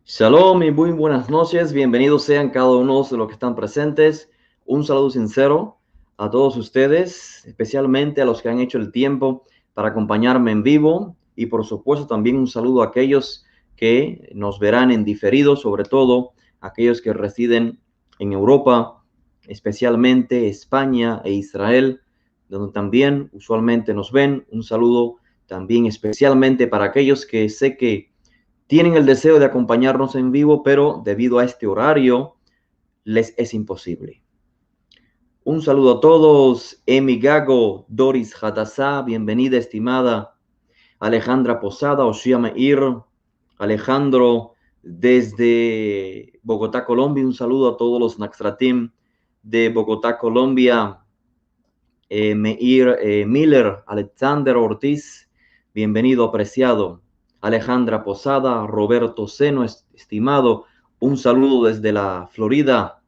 Shalom y muy buenas noches. Bienvenidos sean cada uno de los que están presentes. Un saludo sincero a todos ustedes, especialmente a los que han hecho el tiempo para acompañarme en vivo. Y por supuesto también un saludo a aquellos que nos verán en diferido, sobre todo aquellos que residen en Europa, especialmente España e Israel, donde también usualmente nos ven. Un saludo también especialmente para aquellos que sé que tienen el deseo de acompañarnos en vivo, pero debido a este horario les es imposible. Un saludo a todos. Emi Gago, Doris Hadassah, bienvenida estimada. Alejandra Posada, Oshia Meir, Alejandro desde Bogotá, Colombia. Un saludo a todos los Naxtratim de Bogotá, Colombia. Meir Miller, Alexander Ortiz, bienvenido, apreciado. Alejandra Posada, Roberto Seno, estimado, un saludo desde la Florida.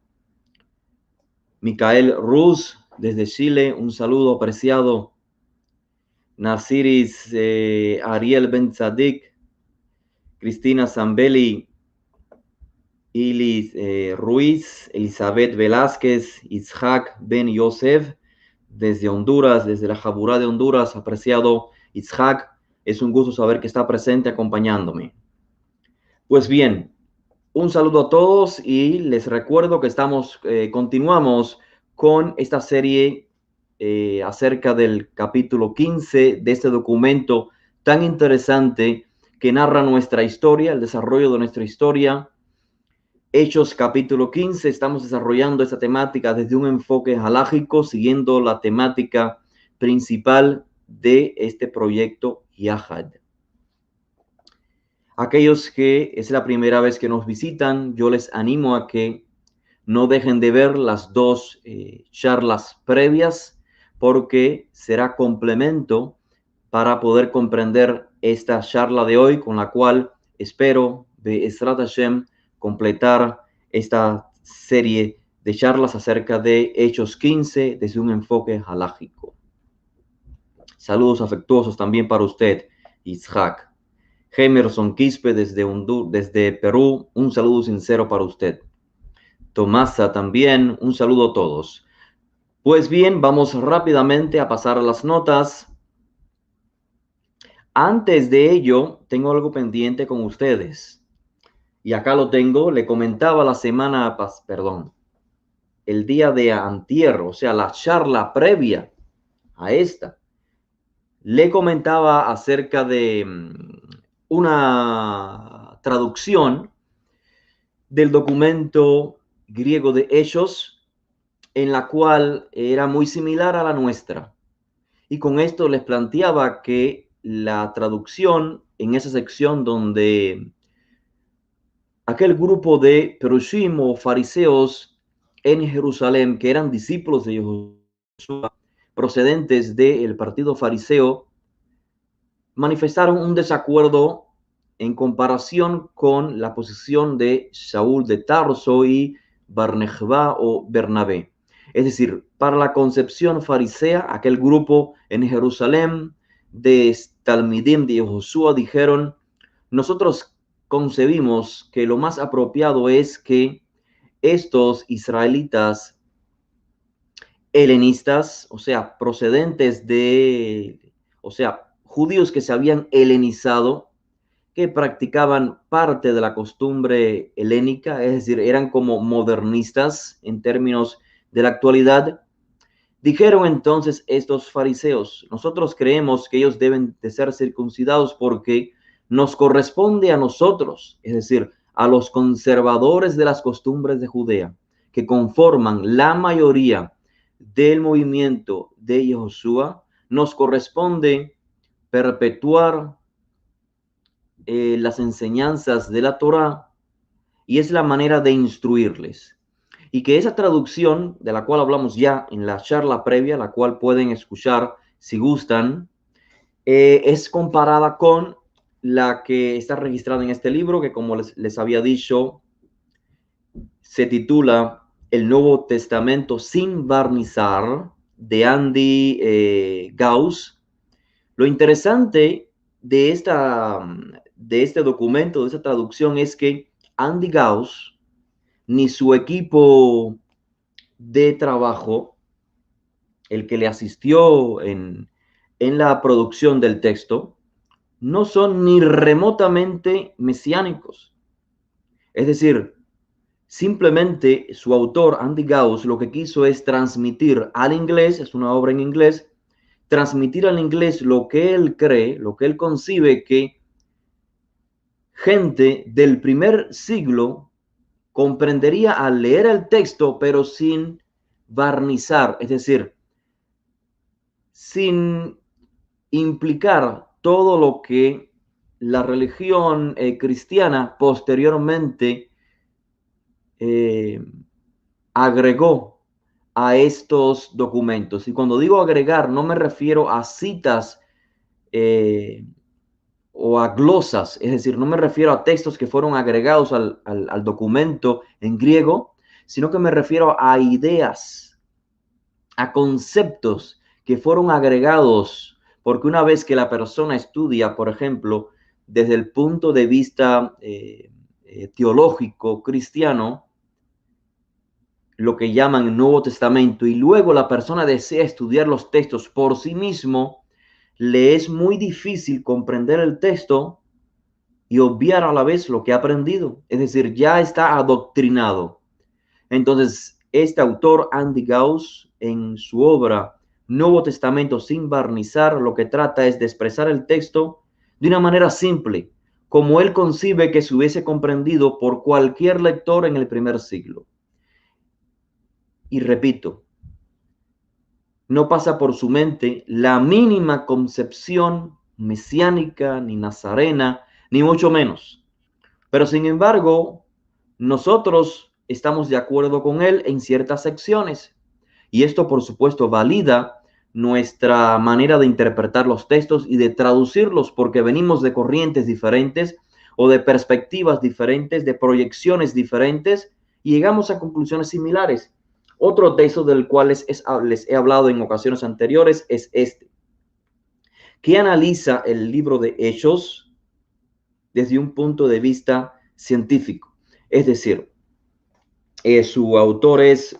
Micael Ruz, desde Chile, un saludo, apreciado. Nasiris Ariel Ben Tzadik, Cristina Zambelli, Ilis Ruiz, Elizabeth Velázquez, Itzhak Ben Yosef, desde Honduras, desde la Jabura de Honduras, apreciado Itzhak, es un gusto saber que está presente acompañándome. Pues bien, un saludo a todos y les recuerdo que continuamos con esta serie acerca del capítulo 15 de este documento tan interesante que narra nuestra historia, el desarrollo de nuestra historia. Hechos capítulo 15, estamos desarrollando esta temática desde un enfoque halágico, siguiendo la temática principal de este proyecto Yahad. Aquellos que es la primera vez que nos visitan, yo les animo a que no dejen de ver las dos charlas previas, porque será complemento para poder comprender esta charla de hoy, con la cual espero, Be'ezrat Hashem, completar esta serie de charlas acerca de Hechos 15 desde un enfoque halágico. Saludos afectuosos también para usted, Itzhak. Hemerson Quispe desde Perú, un saludo sincero para usted. Tomasa también, un saludo a todos. Pues bien, vamos rápidamente a pasar a las notas. Antes de ello, tengo algo pendiente con ustedes. Y acá lo tengo, le comentaba el día de antier, o sea, la charla previa a esta. Le comentaba acerca de una traducción del documento griego de Hechos, en la cual era muy similar a la nuestra. Y con esto les planteaba que la traducción en esa sección donde aquel grupo de perushim o fariseos en Jerusalén, que eran discípulos de Josué, procedentes del partido fariseo, manifestaron un desacuerdo en comparación con la posición de Saúl de Tarso y Barnabé o Bernabé. Es decir, para la concepción farisea, aquel grupo en Jerusalén de Talmidim de Josué dijeron: nosotros concebimos que lo más apropiado es que estos israelitas helenistas, o sea, procedentes o sea, judíos que se habían helenizado, que practicaban parte de la costumbre helénica, es decir, eran como modernistas en términos de la actualidad. Dijeron entonces estos fariseos: nosotros creemos que ellos deben de ser circuncidados porque nos corresponde a nosotros, es decir, a los conservadores de las costumbres de Judea, que conforman la mayoría del movimiento de Josué, nos corresponde perpetuar las enseñanzas de la Torá, y es la manera de instruirles. Y que esa traducción, de la cual hablamos ya en la charla previa, la cual pueden escuchar si gustan, es comparada con la que está registrada en este libro, que como les había dicho, se titula El Nuevo Testamento sin barnizar, de Andy Gauss. Lo interesante de este documento, de esta traducción, es que Andy Gauss ni su equipo de trabajo, el que le asistió en la producción del texto, no son ni remotamente mesiánicos. Es decir, simplemente su autor, Andy Gauss, lo que quiso es transmitir al inglés, es una obra en inglés, transmitir al inglés lo que él cree, lo que él concibe que gente del primer siglo comprendería al leer el texto, pero sin barnizar, es decir, sin implicar todo lo que la religión cristiana posteriormente eh, agregó a estos documentos. Y cuando digo agregar, no me refiero a citas o a glosas, es decir, no me refiero a textos que fueron agregados al documento en griego, sino que me refiero a ideas, a conceptos que fueron agregados, porque una vez que la persona estudia, por ejemplo, desde el punto de vista teológico cristiano, lo que llaman Nuevo Testamento, y luego la persona desea estudiar los textos por sí mismo, le es muy difícil comprender el texto y obviar a la vez lo que ha aprendido. Es decir, ya está adoctrinado. Entonces, este autor, Andy Gauss, en su obra Nuevo Testamento sin barnizar, lo que trata es de expresar el texto de una manera simple, como él concibe que se hubiese comprendido por cualquier lector en el primer siglo. Y repito, no pasa por su mente la mínima concepción mesiánica, ni nazarena, ni mucho menos. Pero sin embargo, nosotros estamos de acuerdo con él en ciertas secciones. Y esto, por supuesto, valida nuestra manera de interpretar los textos y de traducirlos, porque venimos de corrientes diferentes o de perspectivas diferentes, de proyecciones diferentes, y llegamos a conclusiones similares. Otro texto del cual les he hablado en ocasiones anteriores es este, que analiza el libro de Hechos desde un punto de vista científico. Es decir, su autor es,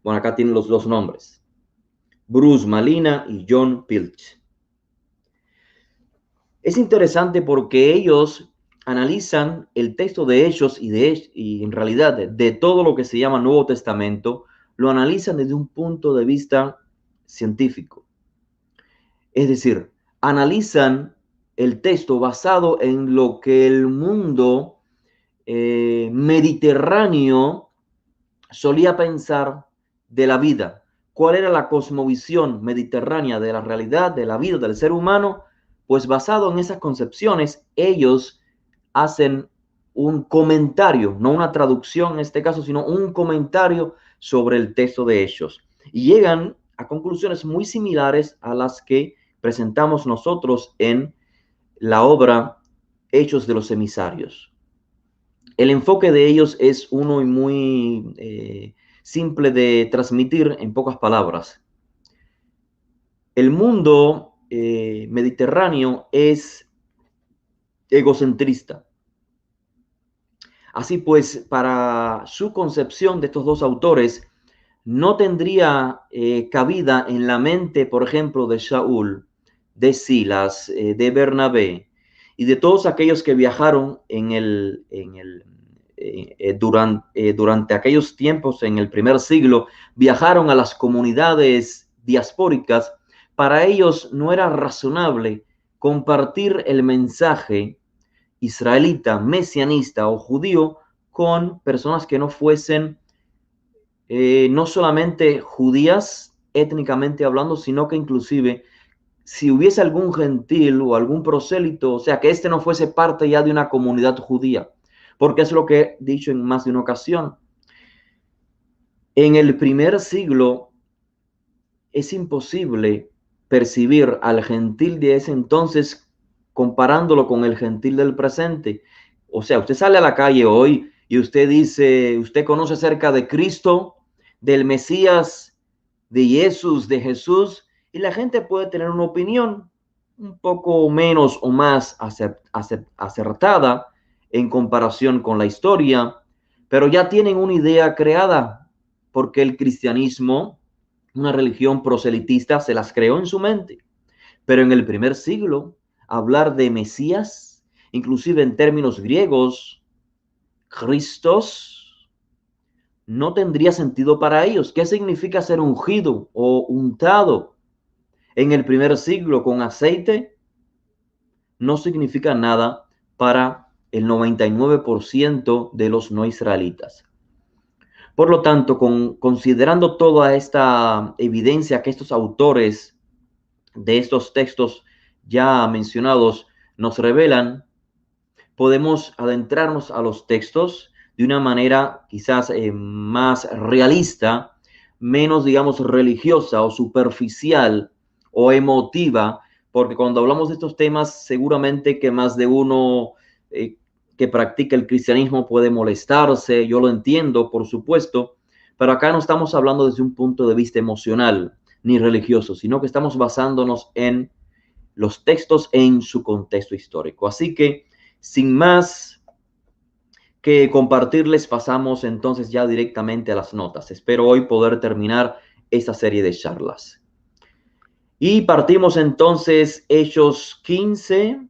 bueno, acá tienen los dos nombres, Bruce Malina y John Pilch. Es interesante porque ellos analizan el texto de Hechos y en realidad de todo lo que se llama Nuevo Testamento, lo analizan desde un punto de vista científico. Es decir, analizan el texto basado en lo que el mundo mediterráneo solía pensar de la vida. ¿Cuál era la cosmovisión mediterránea de la realidad, de la vida del ser humano? Pues basado en esas concepciones, ellos hacen un comentario, no una traducción en este caso, sino un comentario sobre el texto de Hechos. Y llegan a conclusiones muy similares a las que presentamos nosotros en la obra Hechos de los Emisarios. El enfoque de ellos es uno y muy simple de transmitir en pocas palabras. El mundo mediterráneo es egocentrista. Así pues, para su concepción de estos dos autores, no tendría cabida en la mente, por ejemplo, de Saúl, de Silas, de Bernabé y de todos aquellos que viajaron durante aquellos tiempos, en el primer siglo, viajaron a las comunidades diaspóricas. Para ellos no era razonable compartir el mensaje israelita, mesianista o judío con personas que no fuesen no solamente judías étnicamente hablando, sino que inclusive si hubiese algún gentil o algún prosélito, o sea, que este no fuese parte ya de una comunidad judía, porque es lo que he dicho en más de una ocasión. En el primer siglo es imposible percibir al gentil de ese entonces comparándolo con el gentil del presente. O sea, usted sale a la calle hoy y usted dice, usted conoce acerca de Cristo, del Mesías, de Jesús, y la gente puede tener una opinión un poco menos o más acertada en comparación con la historia, pero ya tienen una idea creada, porque el cristianismo, una religión proselitista, se las creó en su mente. Pero en el primer siglo, hablar de Mesías, inclusive en términos griegos, Christos, no tendría sentido para ellos. ¿Qué significa ser ungido o untado en el primer siglo con aceite? No significa nada para el 99% de los no israelitas. Por lo tanto, considerando toda esta evidencia que estos autores de estos textos ya mencionados nos revelan, podemos adentrarnos a los textos de una manera quizás más realista, menos, digamos, religiosa o superficial o emotiva, porque cuando hablamos de estos temas, seguramente que más de uno que practica el cristianismo puede molestarse, yo lo entiendo, por supuesto, pero acá no estamos hablando desde un punto de vista emocional ni religioso, sino que estamos basándonos en los textos en su contexto histórico. Así que, sin más que compartirles, pasamos entonces ya directamente a las notas. Espero hoy poder terminar esta serie de charlas. Y partimos entonces Hechos 15.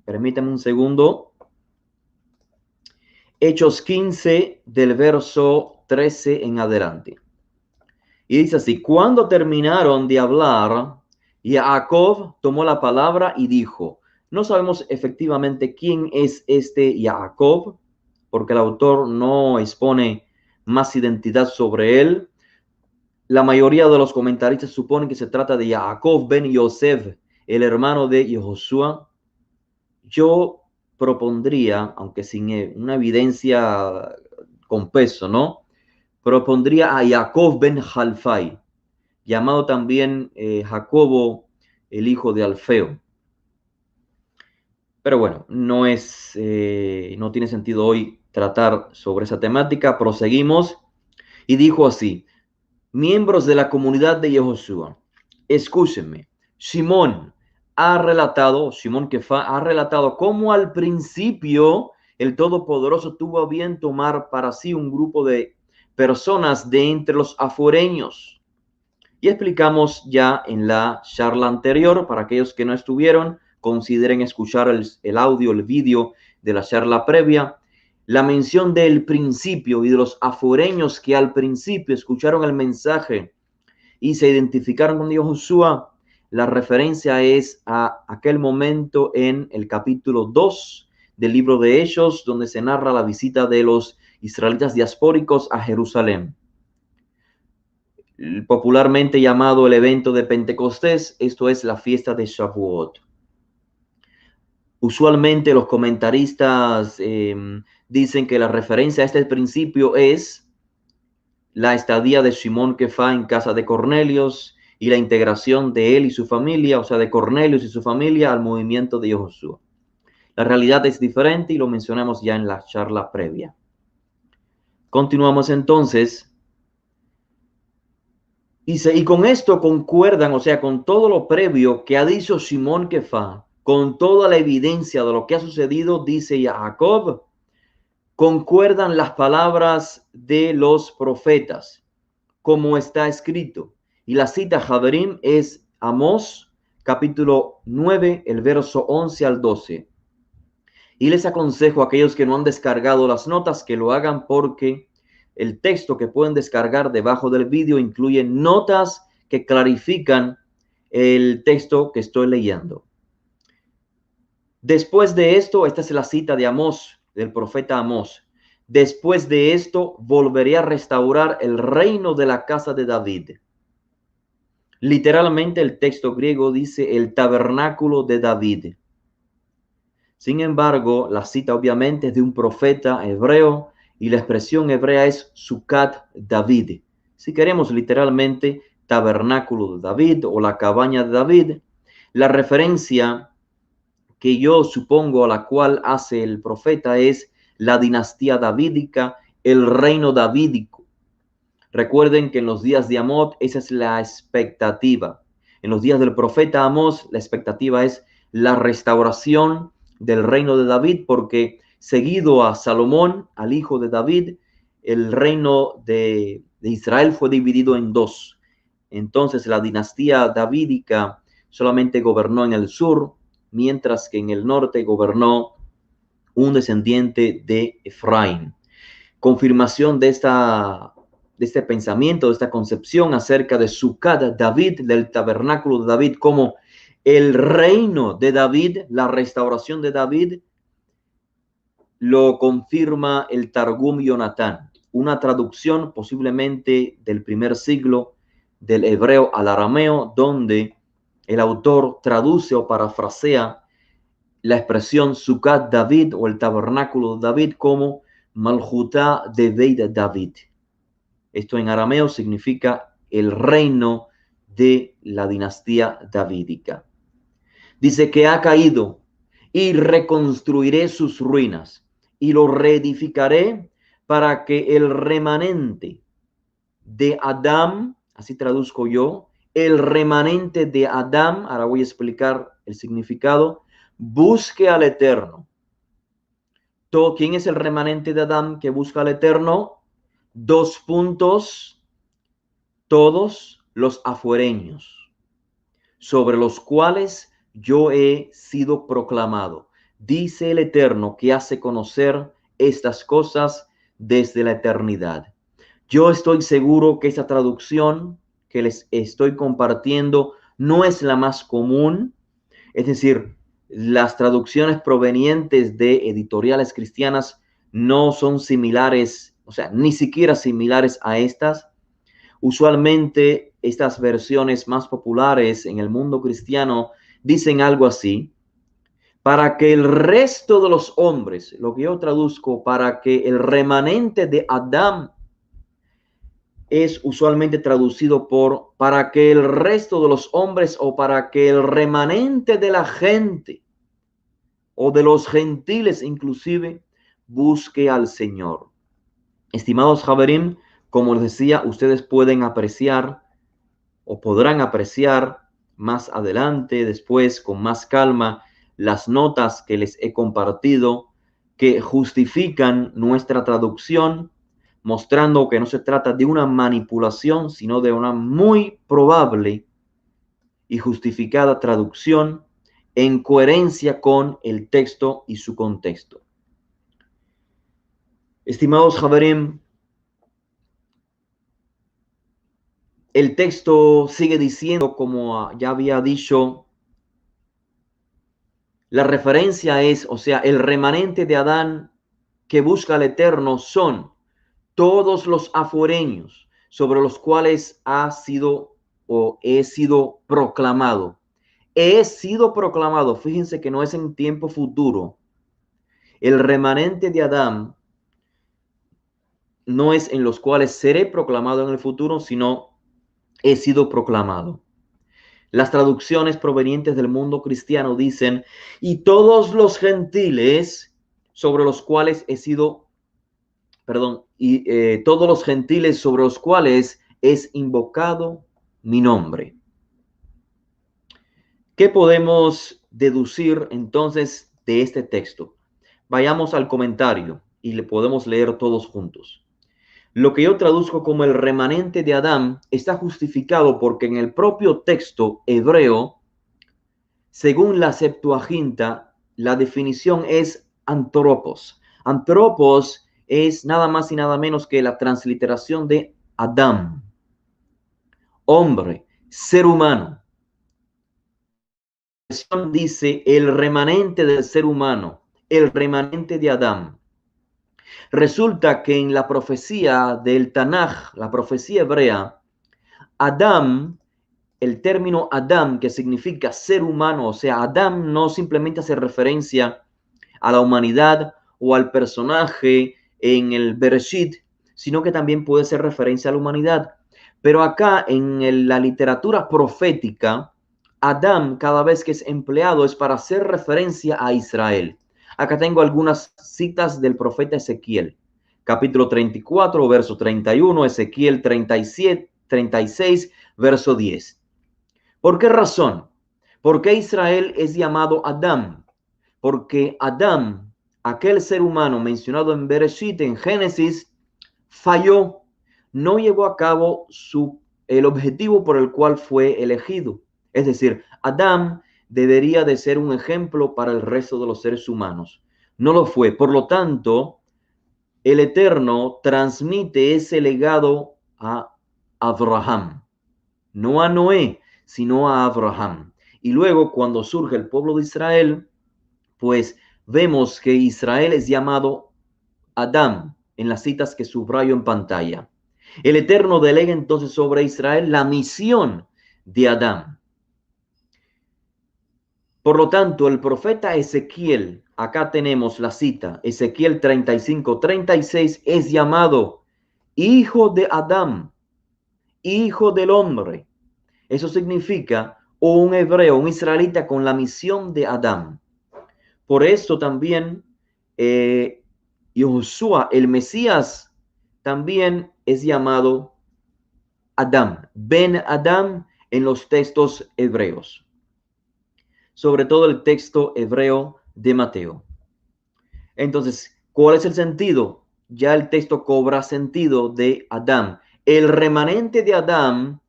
Permítanme un segundo. Hechos 15 del verso 13 en adelante. Y dice así: cuando terminaron de hablar, Jacob tomó la palabra y dijo. No sabemos efectivamente quién es este Jacob, porque el autor no expone más identidad sobre él. La mayoría de los comentaristas suponen que se trata de Jacob ben Yosef, el hermano de Josué. Yo propondría, aunque sin una evidencia con peso, ¿no? Propondría a Jacob ben Jalfai, llamado también Jacobo, el hijo de Alfeo. Pero bueno, no tiene sentido hoy tratar sobre esa temática. Proseguimos. Y dijo así: miembros de la comunidad de Yehoshua, escúchenme. Simón Kefa ha relatado cómo al principio el Todopoderoso tuvo a bien tomar para sí un grupo de personas de entre los afuereños. Y explicamos ya en la charla anterior, para aquellos que no estuvieron, consideren escuchar el audio, el vídeo de la charla previa, la mención del principio y de los aforeños que al principio escucharon el mensaje y se identificaron con Dios Josué. La referencia es a aquel momento en el capítulo 2 del libro de Hechos, donde se narra la visita de los israelitas diaspóricos a Jerusalén. Popularmente llamado el evento de Pentecostés, esto es la fiesta de Shavuot. Usualmente los comentaristas dicen que la referencia a este principio es la estadía de Simón Kefa en casa de Cornelios y la integración de él y su familia, o sea, de Cornelios y su familia al movimiento de Josué. La realidad es diferente y lo mencionamos ya en la charla previa. Continuamos entonces. Dice, y con esto concuerdan, o sea, con todo lo previo que ha dicho Simón Kefa, con toda la evidencia de lo que ha sucedido, dice Jacob, concuerdan las palabras de los profetas, como está escrito. Y la cita Javerim es Amós, capítulo 9, el verso 11 al 12. Y les aconsejo a aquellos que no han descargado las notas que lo hagan, porque el texto que pueden descargar debajo del vídeo incluye notas que clarifican el texto que estoy leyendo. Después de esto, esta es la cita de Amós, del profeta Amós. Después de esto, volveré a restaurar el reino de la casa de David. Literalmente el texto griego dice el tabernáculo de David. Sin embargo, la cita obviamente es de un profeta hebreo y la expresión hebrea es Sucat David. Si queremos literalmente tabernáculo de David o la cabaña de David, la referencia que yo supongo a la cual hace el profeta es la dinastía davídica, el reino davídico. Recuerden que en los días de Amós esa es la expectativa. En los días del profeta Amós la expectativa es la restauración del reino de David, porque seguido a Salomón, al hijo de David, el reino de Israel fue dividido en dos. Entonces la dinastía davídica solamente gobernó en el sur, mientras que en el norte gobernó un descendiente de Efraín. Confirmación de este pensamiento, de esta concepción acerca de Sukkot David, del tabernáculo de David, como el reino de David, la restauración de David, lo confirma el Targum Yonatán, una traducción posiblemente del primer siglo del hebreo al arameo, donde el autor traduce o parafrasea la expresión Sukkot David o el tabernáculo de David como Malchutá de Beit David. Esto en arameo significa el reino de la dinastía davídica. Dice que ha caído y reconstruiré sus ruinas y lo reedificaré para que el remanente de Adán, así traduzco yo, el remanente de Adán, ahora voy a explicar el significado, busque al Eterno. ¿Quién es el remanente de Adán que busca al Eterno? Dos puntos, todos los afuereños, sobre los cuales yo he sido proclamado. Dice el Eterno que hace conocer estas cosas desde la eternidad. Yo estoy seguro que esa traducción que les estoy compartiendo no es la más común, es decir, las traducciones provenientes de editoriales cristianas no son similares, o sea, ni siquiera similares a estas. Usualmente estas versiones más populares en el mundo cristiano dicen algo así: para que el resto de los hombres, lo que yo traduzco, para que el remanente de Adán, es usualmente traducido por para que el resto de los hombres o para que el remanente de la gente o de los gentiles inclusive busque al Señor. Estimados Javerim, como les decía, ustedes pueden apreciar o podrán apreciar más adelante, después, con más calma, las notas que les he compartido que justifican nuestra traducción, mostrando que no se trata de una manipulación, sino de una muy probable y justificada traducción en coherencia con el texto y su contexto. Estimados Javerim, el texto sigue diciendo, como ya había dicho, la referencia es, o sea, el remanente de Adán que busca al Eterno son todos los afuereños sobre los cuales ha sido o he sido proclamado. He sido proclamado, fíjense que no es en tiempo futuro. El remanente de Adán no es en los cuales seré proclamado en el futuro, sino he sido proclamado. Las traducciones provenientes del mundo cristiano dicen, y todos los gentiles sobre los cuales he sido, todos los gentiles sobre los cuales es invocado mi nombre. ¿Qué podemos deducir entonces de este texto? Vayamos al comentario y le podemos leer todos juntos. Lo que yo traduzco como el remanente de Adán está justificado porque en el propio texto hebreo, según la Septuaginta, la definición es antropos. Antropos es nada más y nada menos que la transliteración de Adán, hombre, ser humano. La versión dice el remanente del ser humano, el remanente de Adán. Resulta que en la profecía del Tanaj, la profecía hebrea, Adán, el término Adán, que significa ser humano, o sea, Adán no simplemente hace referencia a la humanidad o al personaje en el Bereshit, sino que también puede ser referencia a la humanidad. Pero acá en la literatura profética, Adán cada vez que es empleado es para hacer referencia a Israel. Acá tengo algunas citas del profeta Ezequiel. Capítulo 34, verso 31, Ezequiel 37, 36, verso 10. ¿Por qué razón? ¿Por qué Israel es llamado Adán? porque Adán, aquel ser humano mencionado en Bereshit, en Génesis, falló, no llevó a cabo el objetivo por el cual fue elegido. Es decir, Adán debería de ser un ejemplo para el resto de los seres humanos. No lo fue. Por lo tanto, el Eterno transmite ese legado a Abraham, no a Noé, sino a Abraham. Y luego, cuando surge el pueblo de Israel, pues vemos que Israel es llamado Adán en las citas que subrayo en pantalla. El Eterno delega entonces sobre Israel la misión de Adán. Por lo tanto, el profeta Ezequiel, acá tenemos la cita, Ezequiel 35:36, es llamado hijo de Adán, hijo del hombre. Eso significa un hebreo, un israelita con la misión de Adán. Por eso también Yoshua, el Mesías, también es llamado Adán, Ben Adán en los textos hebreos, sobre todo el texto hebreo de Mateo. Entonces, ¿cuál es el sentido? Ya el texto cobra sentido de Adán. El remanente de Adán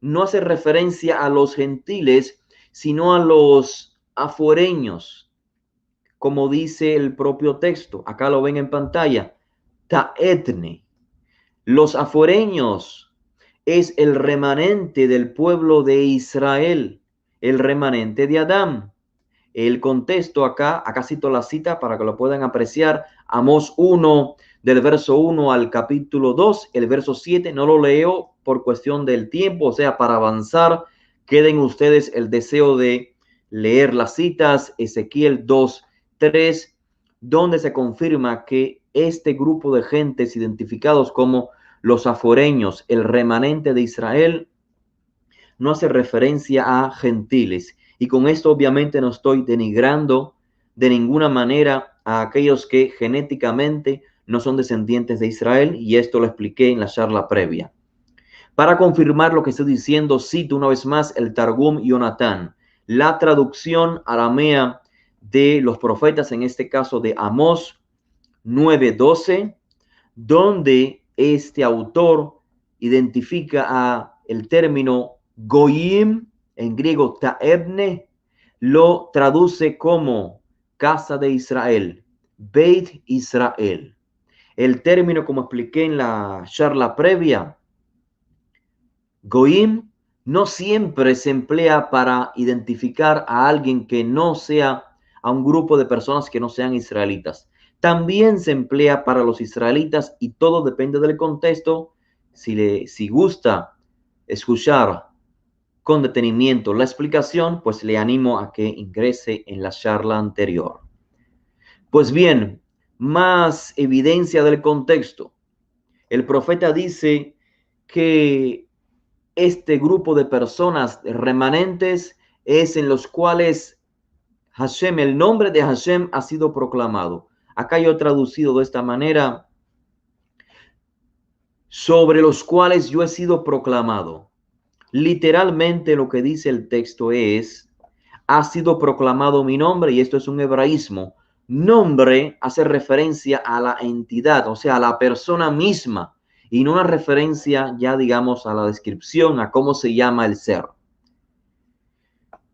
no hace referencia a los gentiles, sino a los aforeños, como dice el propio texto. Acá lo ven en pantalla. Taetne. Los aforeños es el remanente del pueblo de Israel, el remanente de Adán. El contexto acá cito la cita para que lo puedan apreciar. Amós 1, del verso 1 al capítulo 2, el verso 7, no lo leo por cuestión del tiempo, o sea, para avanzar, queden ustedes el deseo de leer las citas, Ezequiel 2, 3, donde se confirma que este grupo de gentes identificados como los aforeños, el remanente de Israel, no hace referencia a gentiles. Y con esto obviamente no estoy denigrando de ninguna manera a aquellos que genéticamente no son descendientes de Israel, y esto lo expliqué en la charla previa. Para confirmar lo que estoy diciendo, cito una vez más el Targum Yonatán, la traducción aramea de los profetas, en este caso de Amós 9:12, donde este autor identifica a el término Goyim, en griego Taebne, lo traduce como casa de Israel, Beit Israel. El término, como expliqué en la charla previa, Goyim, no siempre se emplea para identificar a alguien que no sea, a un grupo de personas que no sean israelitas. También se emplea para los israelitas, y todo depende del contexto. Si gusta escuchar con detenimiento la explicación, pues le animo a que ingrese en la charla anterior. Pues bien, más evidencia del contexto. El profeta dice que este grupo de personas remanentes es en los cuales Hashem, el nombre de Hashem ha sido proclamado. Acá yo he traducido de esta manera: sobre los cuales yo he sido proclamado. Literalmente lo que dice el texto es: ha sido proclamado mi nombre, y esto es un hebraísmo. Nombre hace referencia a la entidad, o sea, a la persona misma, y no una referencia ya, digamos, a la descripción, a cómo se llama el ser.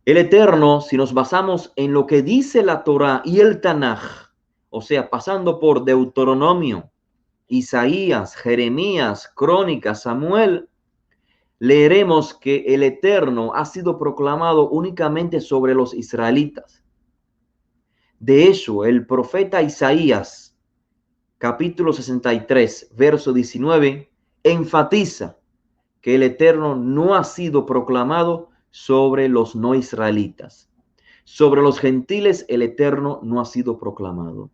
El Eterno, si nos basamos en lo que dice la Torá y el Tanaj, o sea, pasando por Deuteronomio, Isaías, Jeremías, Crónicas, Samuel, leeremos que el Eterno ha sido proclamado únicamente sobre los israelitas. De hecho, el profeta Isaías, capítulo 63, verso 19, enfatiza que el Eterno no ha sido proclamado sobre los no israelitas. Sobre los gentiles, el Eterno no ha sido proclamado.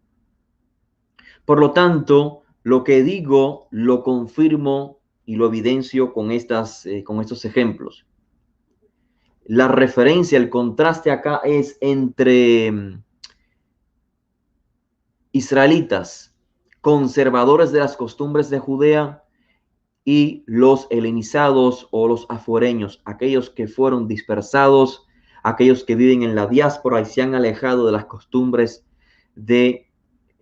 Por lo tanto, lo que digo lo confirmo y lo evidencio con estos ejemplos. La referencia, el contraste acá es entre israelitas, conservadores de las costumbres de Judea, y los helenizados o los aforeños, aquellos que fueron dispersados, aquellos que viven en la diáspora y se han alejado de las costumbres de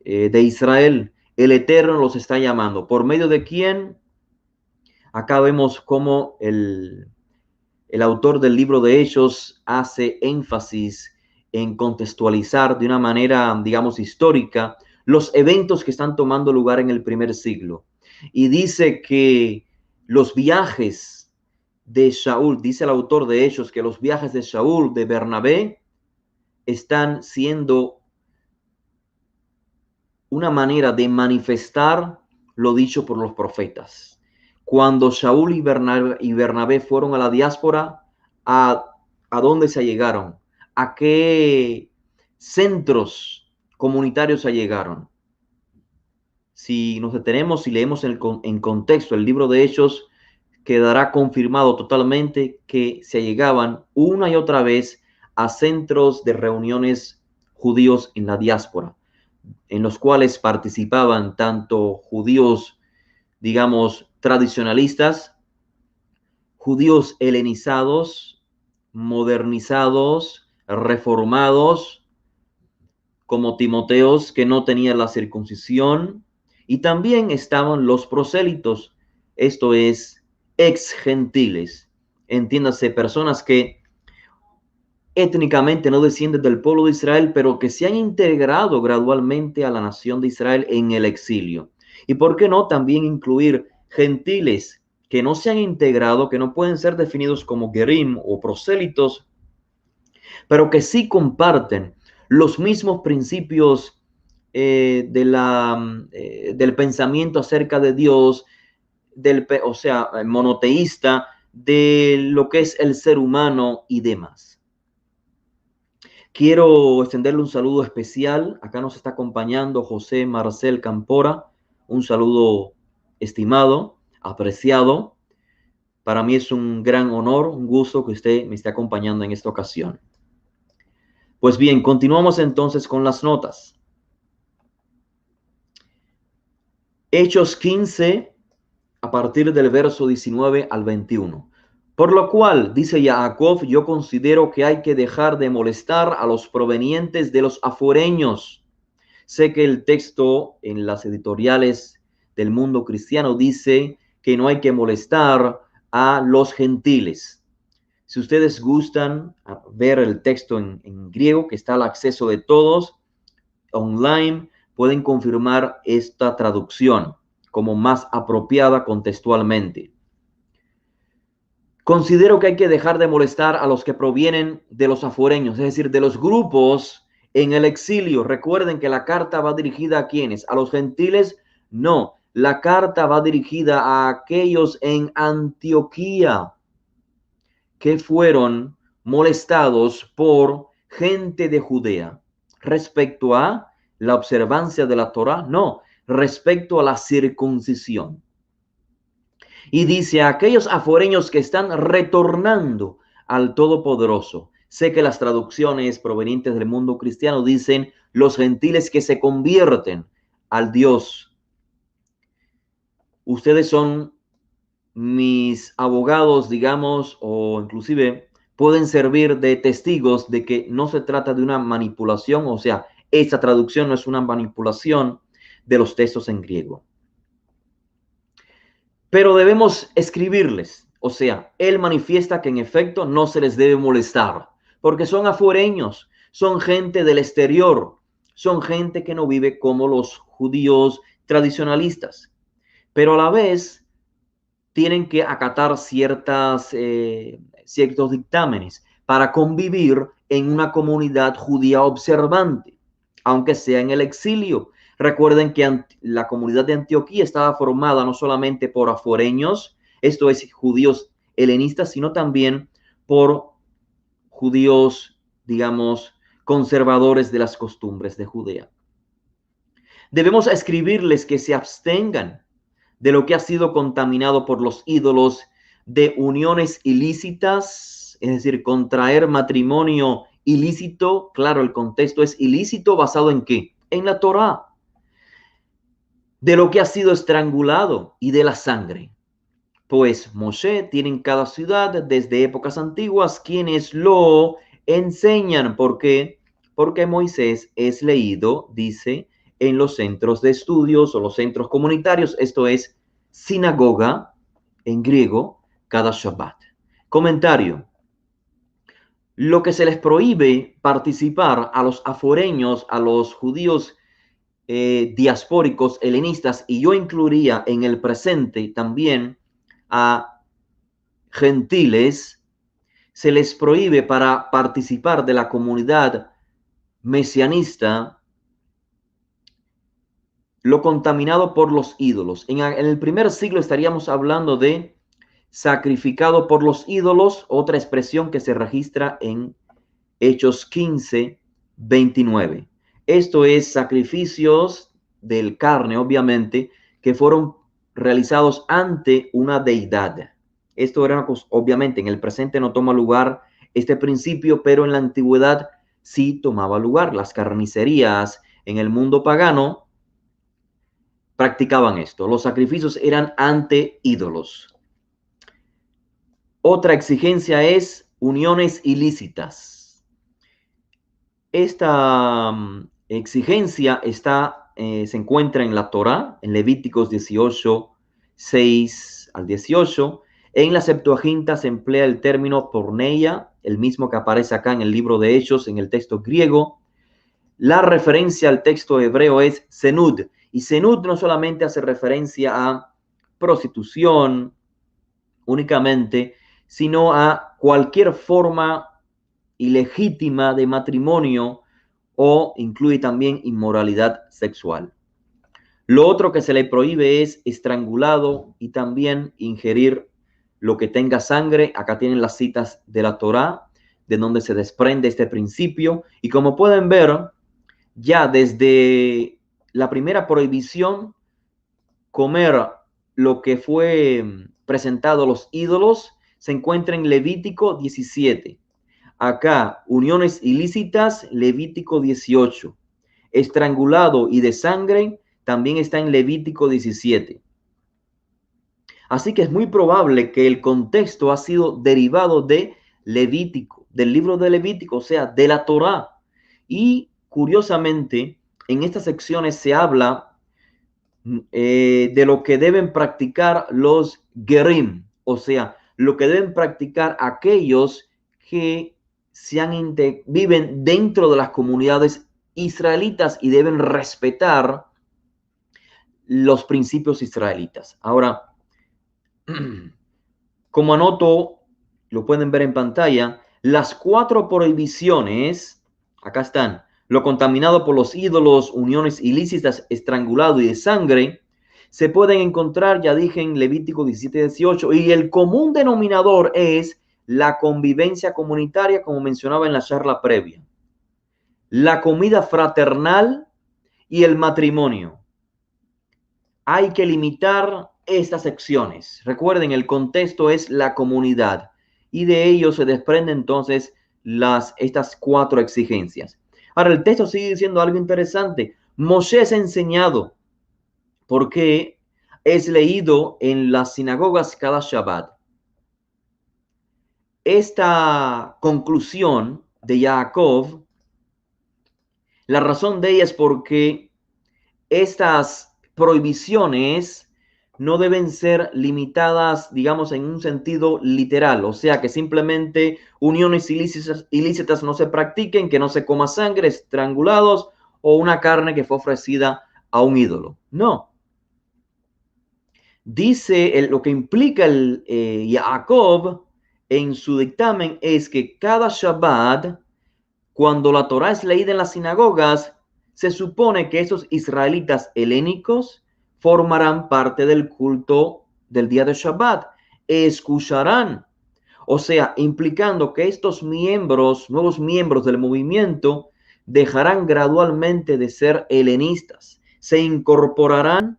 Israel. El Eterno los está llamando. ¿Por medio de quién? Acá vemos cómo el autor del libro de Hechos hace énfasis en contextualizar de una manera, digamos, histórica los eventos que están tomando lugar en el primer siglo. Y dice que los viajes de Shaul, dice el autor de Hechos, que los viajes de Shaul, de Bernabé, están siendo una manera de manifestar lo dicho por los profetas. Cuando Shaul y Bernabé fueron a la diáspora, ¿a dónde se allegaron? ¿A qué centros comunitarios se allegaron? Si nos detenemos y leemos en contexto el libro de Hechos, quedará confirmado totalmente que se allegaban una y otra vez a centros de reuniones judíos en la diáspora, en los cuales participaban tanto judíos, digamos, tradicionalistas, judíos helenizados, modernizados, reformados, como Timoteos, que no tenía la circuncisión, y también estaban los prosélitos, esto es, ex gentiles, entiéndase, personas que étnicamente no descienden del pueblo de Israel, pero que se han integrado gradualmente a la nación de Israel en el exilio. Y por qué no también incluir gentiles que no se han integrado, que no pueden ser definidos como gerim o prosélitos, pero que sí comparten los mismos principios del pensamiento acerca de Dios, o sea, monoteísta, de lo que es el ser humano y demás. Quiero extenderle un saludo especial. Acá nos está acompañando José Marcel Campora. Un saludo estimado, apreciado. Para mí es un gran honor, un gusto que usted me esté acompañando en esta ocasión. Pues bien, continuamos entonces con las notas. Hechos 15, a partir del verso 19 al 21. Por lo cual, dice Jacob, yo considero que hay que dejar de molestar a los provenientes de los aforeños. Sé que el texto en las editoriales del Mundo Cristiano dice que no hay que molestar a los gentiles. Si ustedes gustan ver el texto en griego, que está al acceso de todos, online, pueden confirmar esta traducción como más apropiada contextualmente. Considero que hay que dejar de molestar a los que provienen de los aforeños, es decir, de los grupos en el exilio. Recuerden que la carta va dirigida ¿a quiénes? ¿A los gentiles? No, la carta va dirigida a aquellos en Antioquía que fueron molestados por gente de Judea. Respecto a la observancia de la Torá, no, respecto a la circuncisión. Y dice a aquellos aforeños que están retornando al Todopoderoso. Sé que las traducciones provenientes del mundo cristiano dicen los gentiles que se convierten al Dios. Ustedes son mis abogados, digamos, o inclusive pueden servir de testigos de que no se trata de una manipulación, o sea, esta traducción no es una manipulación de los textos en griego. Pero debemos escribirles, o sea, él manifiesta que en efecto no se les debe molestar, porque son afuereños, son gente del exterior, son gente que no vive como los judíos tradicionalistas, pero a la vez tienen que acatar ciertos dictámenes para convivir en una comunidad judía observante, aunque sea en el exilio. Recuerden que la comunidad de Antioquía estaba formada no solamente por aforeños, esto es judíos helenistas, sino también por judíos, digamos, conservadores de las costumbres de Judea. Debemos escribirles que se abstengan de lo que ha sido contaminado por los ídolos, de uniones ilícitas, es decir, contraer matrimonio ilícito. Claro, el contexto es ilícito, ¿basado en qué? En la Torá. De lo que ha sido estrangulado y de la sangre. Pues Moshe tiene en cada ciudad desde épocas antiguas quienes lo enseñan. ¿Por qué? Porque Moisés es leído, dice, en los centros de estudios o los centros comunitarios, esto es sinagoga en griego, cada Shabbat. Comentario. Lo que se les prohíbe participar a los aforeños, a los judíos diaspóricos, helenistas, y yo incluiría en el presente también a gentiles, se les prohíbe para participar de la comunidad mesianista lo contaminado por los ídolos. En el primer siglo estaríamos hablando de sacrificado por los ídolos, otra expresión que se registra en Hechos 15, 29. Esto es sacrificios del carne, obviamente, que fueron realizados ante una deidad. Esto era, pues, obviamente, en el presente no toma lugar este principio, pero en la antigüedad sí tomaba lugar. Las carnicerías en el mundo pagano practicaban esto. Los sacrificios eran ante ídolos. Otra exigencia es uniones ilícitas. Esta exigencia se encuentra en la Torá, en Levíticos 18, 6 al 18. En la Septuaginta se emplea el término porneia, el mismo que aparece acá en el libro de Hechos, en el texto griego. La referencia al texto hebreo es senud, y senud no solamente hace referencia a prostitución únicamente, sino a cualquier forma ilegítima de matrimonio o incluye también inmoralidad sexual. Lo otro que se le prohíbe es estrangulado y también ingerir lo que tenga sangre. Acá tienen las citas de la Torá, de donde se desprende este principio. Y como pueden ver, ya desde la primera prohibición, comer lo que fue presentado a los ídolos, se encuentra en Levítico 17. Acá, uniones ilícitas, Levítico 18. Estrangulado y de sangre, también está en Levítico 17. Así que es muy probable que el contexto ha sido derivado de Levítico, del libro de Levítico, o sea, de la Torá. Y curiosamente, en estas secciones se habla de lo que deben practicar los gerim, o sea, lo que deben practicar aquellos que viven dentro de las comunidades israelitas y deben respetar los principios israelitas. Ahora, como anoto, lo pueden ver en pantalla, las 4 prohibiciones, acá están: lo contaminado por los ídolos, uniones ilícitas, estrangulado y de sangre, se pueden encontrar, ya dije, en Levítico 17, 18, y el común denominador es la convivencia comunitaria, como mencionaba en la charla previa, la comida fraternal y el matrimonio. Hay que limitar estas secciones. Recuerden, el contexto es la comunidad y de ello se desprenden entonces estas 4 exigencias. Ahora, el texto sigue diciendo algo interesante. Moisés ha enseñado, porque es leído en las sinagogas cada Shabbat. Esta conclusión de Jacob, la razón de ella es porque estas prohibiciones no deben ser limitadas, digamos, en un sentido literal, o sea, que simplemente uniones ilícitas no se practiquen, que no se coma sangre, estrangulados o una carne que fue ofrecida a un ídolo. No. Dice, lo que implica Jacob en su dictamen es que cada Shabbat, cuando la Torá es leída en las sinagogas, se supone que esos israelitas helénicos formarán parte del culto del día de Shabbat, escucharán, o sea, implicando que estos miembros, nuevos miembros del movimiento, dejarán gradualmente de ser helenistas, se incorporarán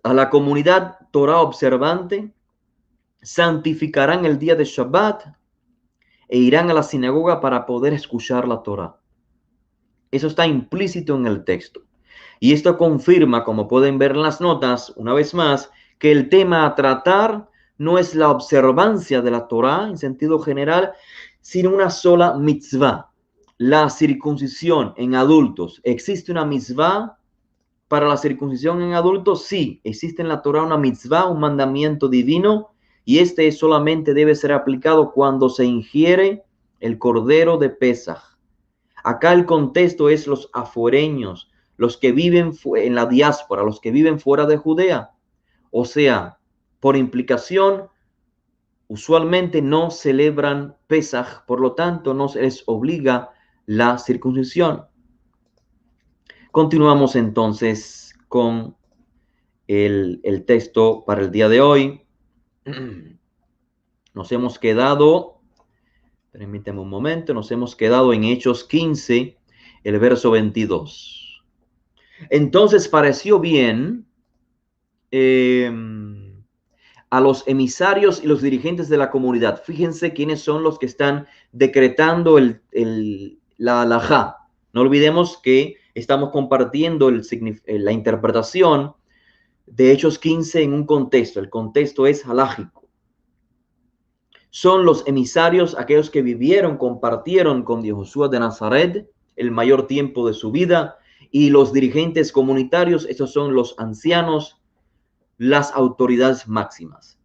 a la comunidad Torá observante, santificarán el día de Shabbat e irán a la sinagoga para poder escuchar la Torá. Eso está implícito en el texto. Y esto confirma, como pueden ver en las notas, una vez más, que el tema a tratar no es la observancia de la Torá en sentido general, sin una sola mitzvah. La circuncisión en adultos. ¿Existe una mitzvah para la circuncisión en adultos? Sí, existe en la Torah una mitzvah, un mandamiento divino, y este solamente debe ser aplicado cuando se ingiere el cordero de Pesaj. Acá el contexto es los aforeños, los que viven en la diáspora, los que viven fuera de Judea. O sea, por implicación, usualmente no celebran Pesaj, por lo tanto no se les obliga la circuncisión. Continuamos entonces con el texto para el día de hoy. Nos hemos quedado, permíteme un momento, nos hemos quedado en Hechos 15, el verso 22. Entonces pareció bien a los emisarios y los dirigentes de la comunidad. Fíjense quiénes son los que están decretando la halajá. No olvidemos que estamos compartiendo la interpretación de Hechos 15 en un contexto. El contexto es halájico. Son los emisarios, aquellos que vivieron, compartieron con Yehoshua de Nazaret el mayor tiempo de su vida, y los dirigentes comunitarios, estos son los ancianos, las autoridades máximas.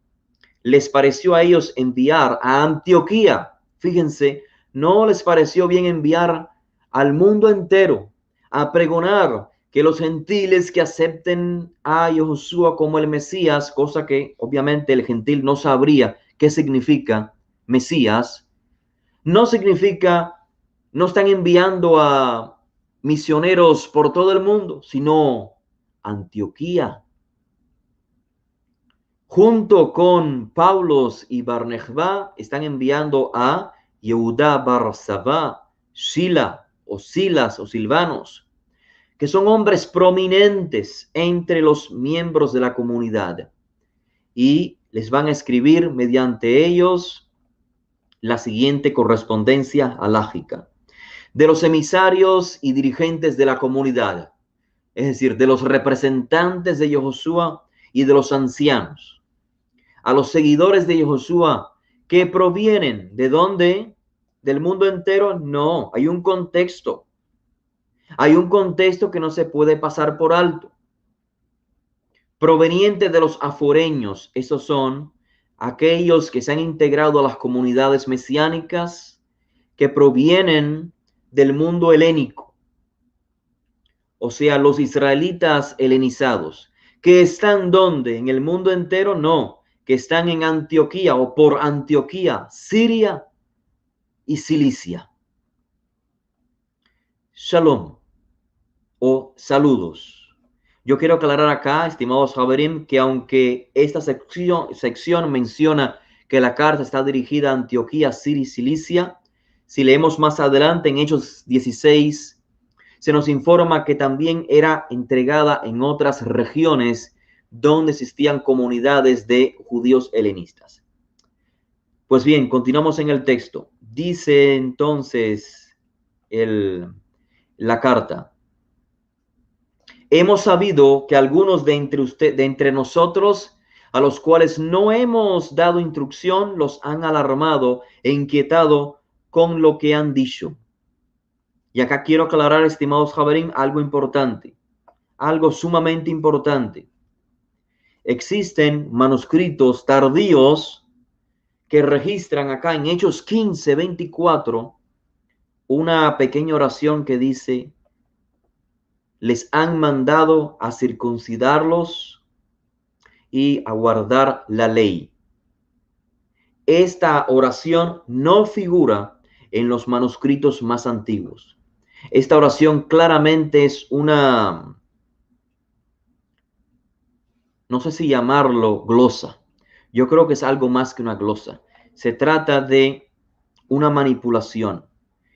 Les pareció a ellos enviar a Antioquía. Fíjense, no les pareció bien enviar al mundo entero a pregonar que los gentiles que acepten a Yehoshua como el Mesías, cosa que obviamente el gentil no sabría qué significa Mesías, no están enviando a misioneros por todo el mundo, sino Antioquía. Junto con Paulos y Barnabá están enviando a Yehudá Barsabá, Sila o Silas o Silvanos, que son hombres prominentes entre los miembros de la comunidad, y les van a escribir mediante ellos la siguiente correspondencia halájica. De los emisarios y dirigentes de la comunidad, es decir, de los representantes de Yehoshua y de los ancianos, a los seguidores de Yehoshua que provienen ¿de dónde? ¿Del mundo entero? No, hay un contexto. Hay un contexto que no se puede pasar por alto. Proveniente de los aforeños, esos son aquellos que se han integrado a las comunidades mesiánicas, que provienen del mundo helénico, o sea, los israelitas helenizados, que están ¿dónde? ¿En el mundo entero? No, que están en Antioquía o por Antioquía, Siria y Cilicia. Shalom o saludos. Yo quiero aclarar acá, estimados Haverim, que aunque esta sección menciona que la carta está dirigida a Antioquía, Siria y Cilicia, si leemos más adelante en Hechos 16, se nos informa que también era entregada en otras regiones donde existían comunidades de judíos helenistas. Pues bien, continuamos en el texto. Dice entonces la carta: hemos sabido que algunos de entre nosotros, a los cuales no hemos dado instrucción, los han alarmado e inquietado con lo que han dicho. Y acá quiero aclarar, estimados Haverim, algo importante, algo sumamente importante. Existen manuscritos tardíos que registran acá en Hechos 15, 24, una pequeña oración que dice: les han mandado a circuncidarlos y a guardar la ley. Esta oración no figura en los manuscritos más antiguos. Esta oración claramente es una, no sé si llamarlo glosa. Yo creo que es algo más que una glosa. Se trata de una manipulación.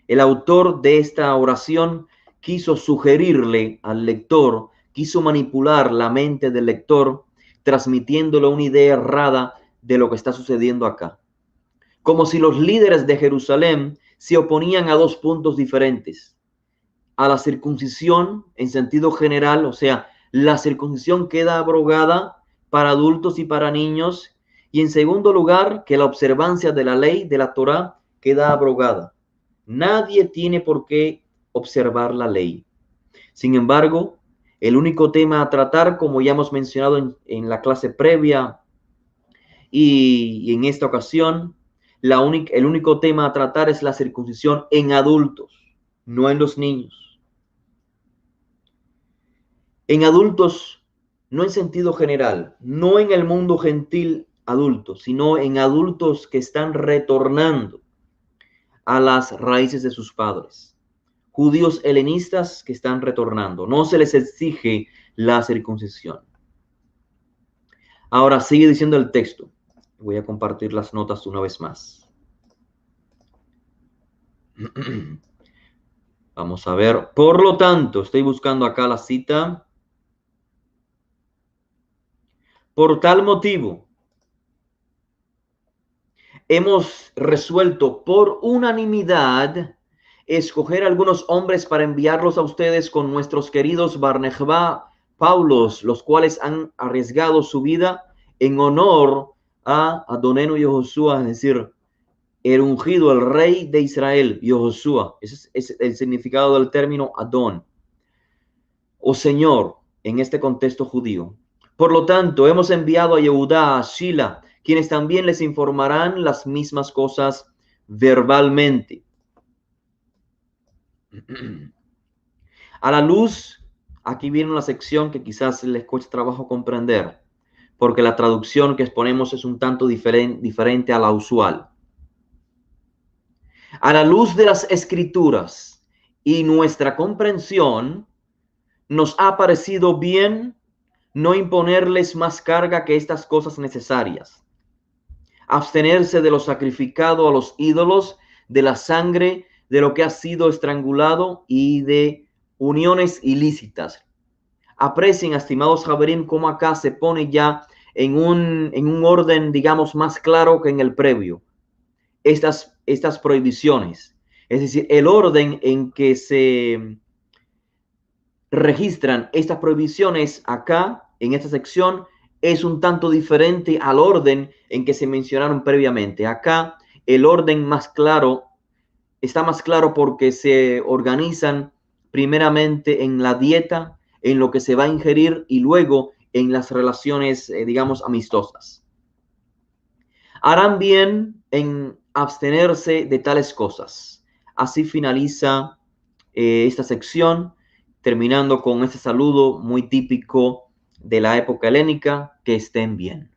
El autor de esta oración quiso sugerirle al lector, quiso manipular la mente del lector, transmitiéndole una idea errada de lo que está sucediendo acá. Como si los líderes de Jerusalén se oponían a dos puntos diferentes: a la circuncisión en sentido general, o sea, la circuncisión queda abrogada para adultos y para niños, y en segundo lugar, que la observancia de la ley de la Torá queda abrogada. Nadie tiene por qué observar la ley. Sin embargo, el único tema a tratar, como ya hemos mencionado en la clase previa y en esta ocasión, el único tema a tratar es la circuncisión en adultos, no en los niños. En adultos, no en sentido general, no en el mundo gentil adulto, sino en adultos que están retornando a las raíces de sus padres. Judíos helenistas que están retornando. No se les exige la circuncisión. Ahora sigue diciendo el texto. Voy a compartir las notas una vez más. Vamos a ver. Por lo tanto, estoy buscando acá la cita. Por tal motivo, hemos resuelto por unanimidad escoger algunos hombres para enviarlos a ustedes con nuestros queridos Barnabá, Paulos, los cuales han arriesgado su vida en honor a Adonenu y Josué, es decir, el ungido, el rey de Israel, Josué. Ese es el significado del término Adón, o Señor, en este contexto judío. Por lo tanto, hemos enviado a Yehudá, a Shila, quienes también les informarán las mismas cosas verbalmente. A la luz, aquí viene una sección que quizás les cueste trabajo comprender, porque la traducción que exponemos es un tanto diferente a la usual. A la luz de las Escrituras y nuestra comprensión, nos ha parecido bien no imponerles más carga que estas cosas necesarias. Abstenerse de lo sacrificado a los ídolos, de la sangre, de lo que ha sido estrangulado y de uniones ilícitas. Aprecien, estimados Javerim, cómo acá se pone ya en un orden, digamos, más claro que en el previo. Estas prohibiciones. Es decir, el orden en que se registran estas prohibiciones acá, en esta sección, es un tanto diferente al orden en que se mencionaron previamente. Acá el orden más claro, está más claro porque se organizan primeramente en la dieta, en lo que se va a ingerir y luego en las relaciones, digamos, amistosas. Harán bien en abstenerse de tales cosas. Así finaliza esta sección, terminando con este saludo muy típico de la época helénica: que estén bien.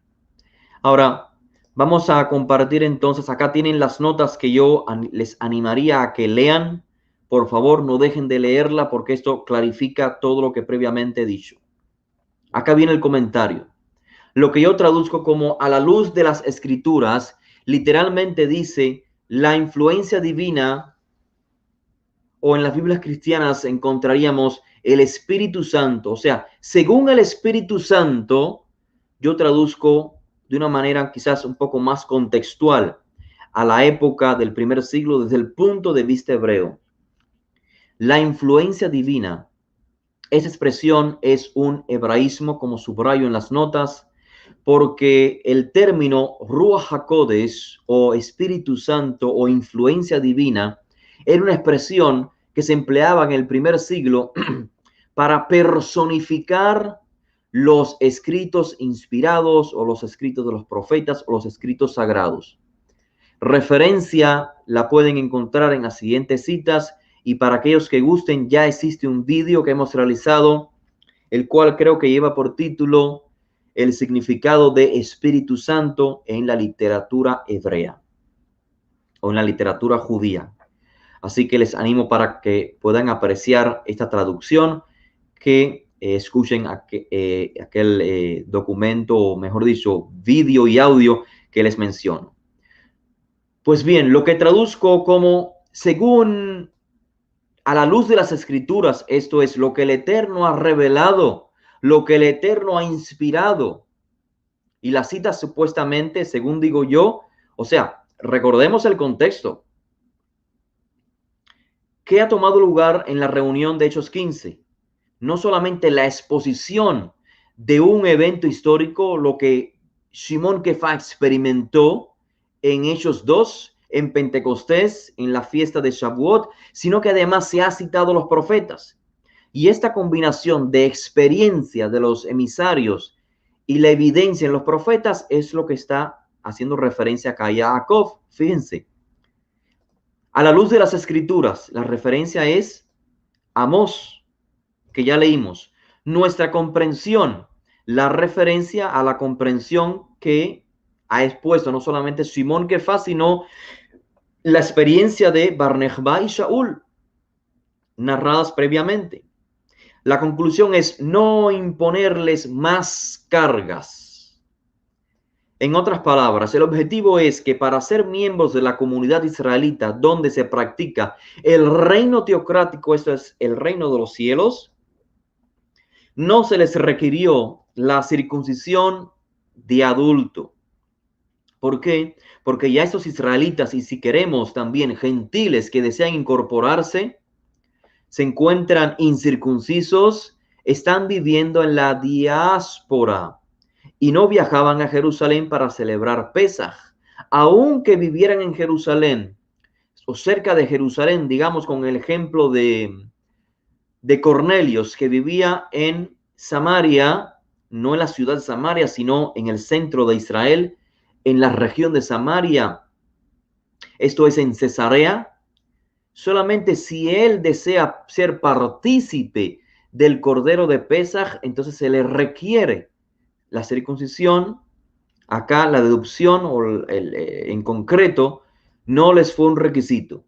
Ahora, vamos a compartir entonces, acá tienen las notas que yo les animaría a que lean. Por favor, no dejen de leerla porque esto clarifica todo lo que previamente he dicho. Acá viene el comentario. Lo que yo traduzco como a la luz de las Escrituras, literalmente dice la influencia divina, o en las Biblias cristianas encontraríamos el Espíritu Santo. O sea, según el Espíritu Santo, yo traduzco de una manera quizás un poco más contextual a la época del primer siglo desde el punto de vista hebreo. La influencia divina, esa expresión es un hebraísmo, como subrayo en las notas, porque el término Ruach HaKodesh o Espíritu Santo o influencia divina era una expresión que se empleaba en el primer siglo para personificar los escritos inspirados o los escritos de los profetas o los escritos sagrados. Referencia la pueden encontrar en las siguientes citas, y para aquellos que gusten ya existe un vídeo que hemos realizado, el cual creo que lleva por título El significado de Espíritu Santo en la literatura hebrea o en la literatura judía. Así que les animo para que puedan apreciar esta traducción, que escuchen aquel documento, o mejor dicho, vídeo y audio que les menciono. Pues bien, lo que traduzco como según a la luz de las Escrituras, esto es lo que el Eterno ha revelado, lo que el Eterno ha inspirado. Y la cita supuestamente, según digo yo, o sea, recordemos el contexto. ¿Qué ha tomado lugar en la reunión de Hechos 15? No solamente la exposición de un evento histórico, lo que Shimon Kefa experimentó en Hechos 2, en Pentecostés, en la fiesta de Shavuot, sino que además se ha citado a los profetas. Y esta combinación de experiencia de los emisarios y la evidencia en los profetas es lo que está haciendo referencia acá a Jacob. Fíjense, a la luz de las escrituras, la referencia es Amós, que ya leímos. Nuestra comprensión, la referencia a la comprensión que ha expuesto no solamente Simón Kefá, sino la experiencia de Bar-Nechbá y Shaul, narradas previamente. La conclusión es no imponerles más cargas. En otras palabras, el objetivo es que para ser miembros de la comunidad israelita donde se practica el reino teocrático, esto es el reino de los cielos, no se les requirió la circuncisión de adulto. ¿Por qué? Porque ya estos israelitas, y si queremos también gentiles que desean incorporarse, se encuentran incircuncisos, están viviendo en la diáspora y no viajaban a Jerusalén para celebrar Pesaj. Aunque vivieran en Jerusalén o cerca de Jerusalén, digamos con el ejemplo de Cornelios, que vivía en Samaria, no en la ciudad de Samaria, sino en el centro de Israel, en la región de Samaria, esto es en Cesarea. Solamente si él desea ser partícipe del Cordero de Pesaj, entonces se le requiere la circuncisión. Acá la deducción o en concreto no les fue un requisito,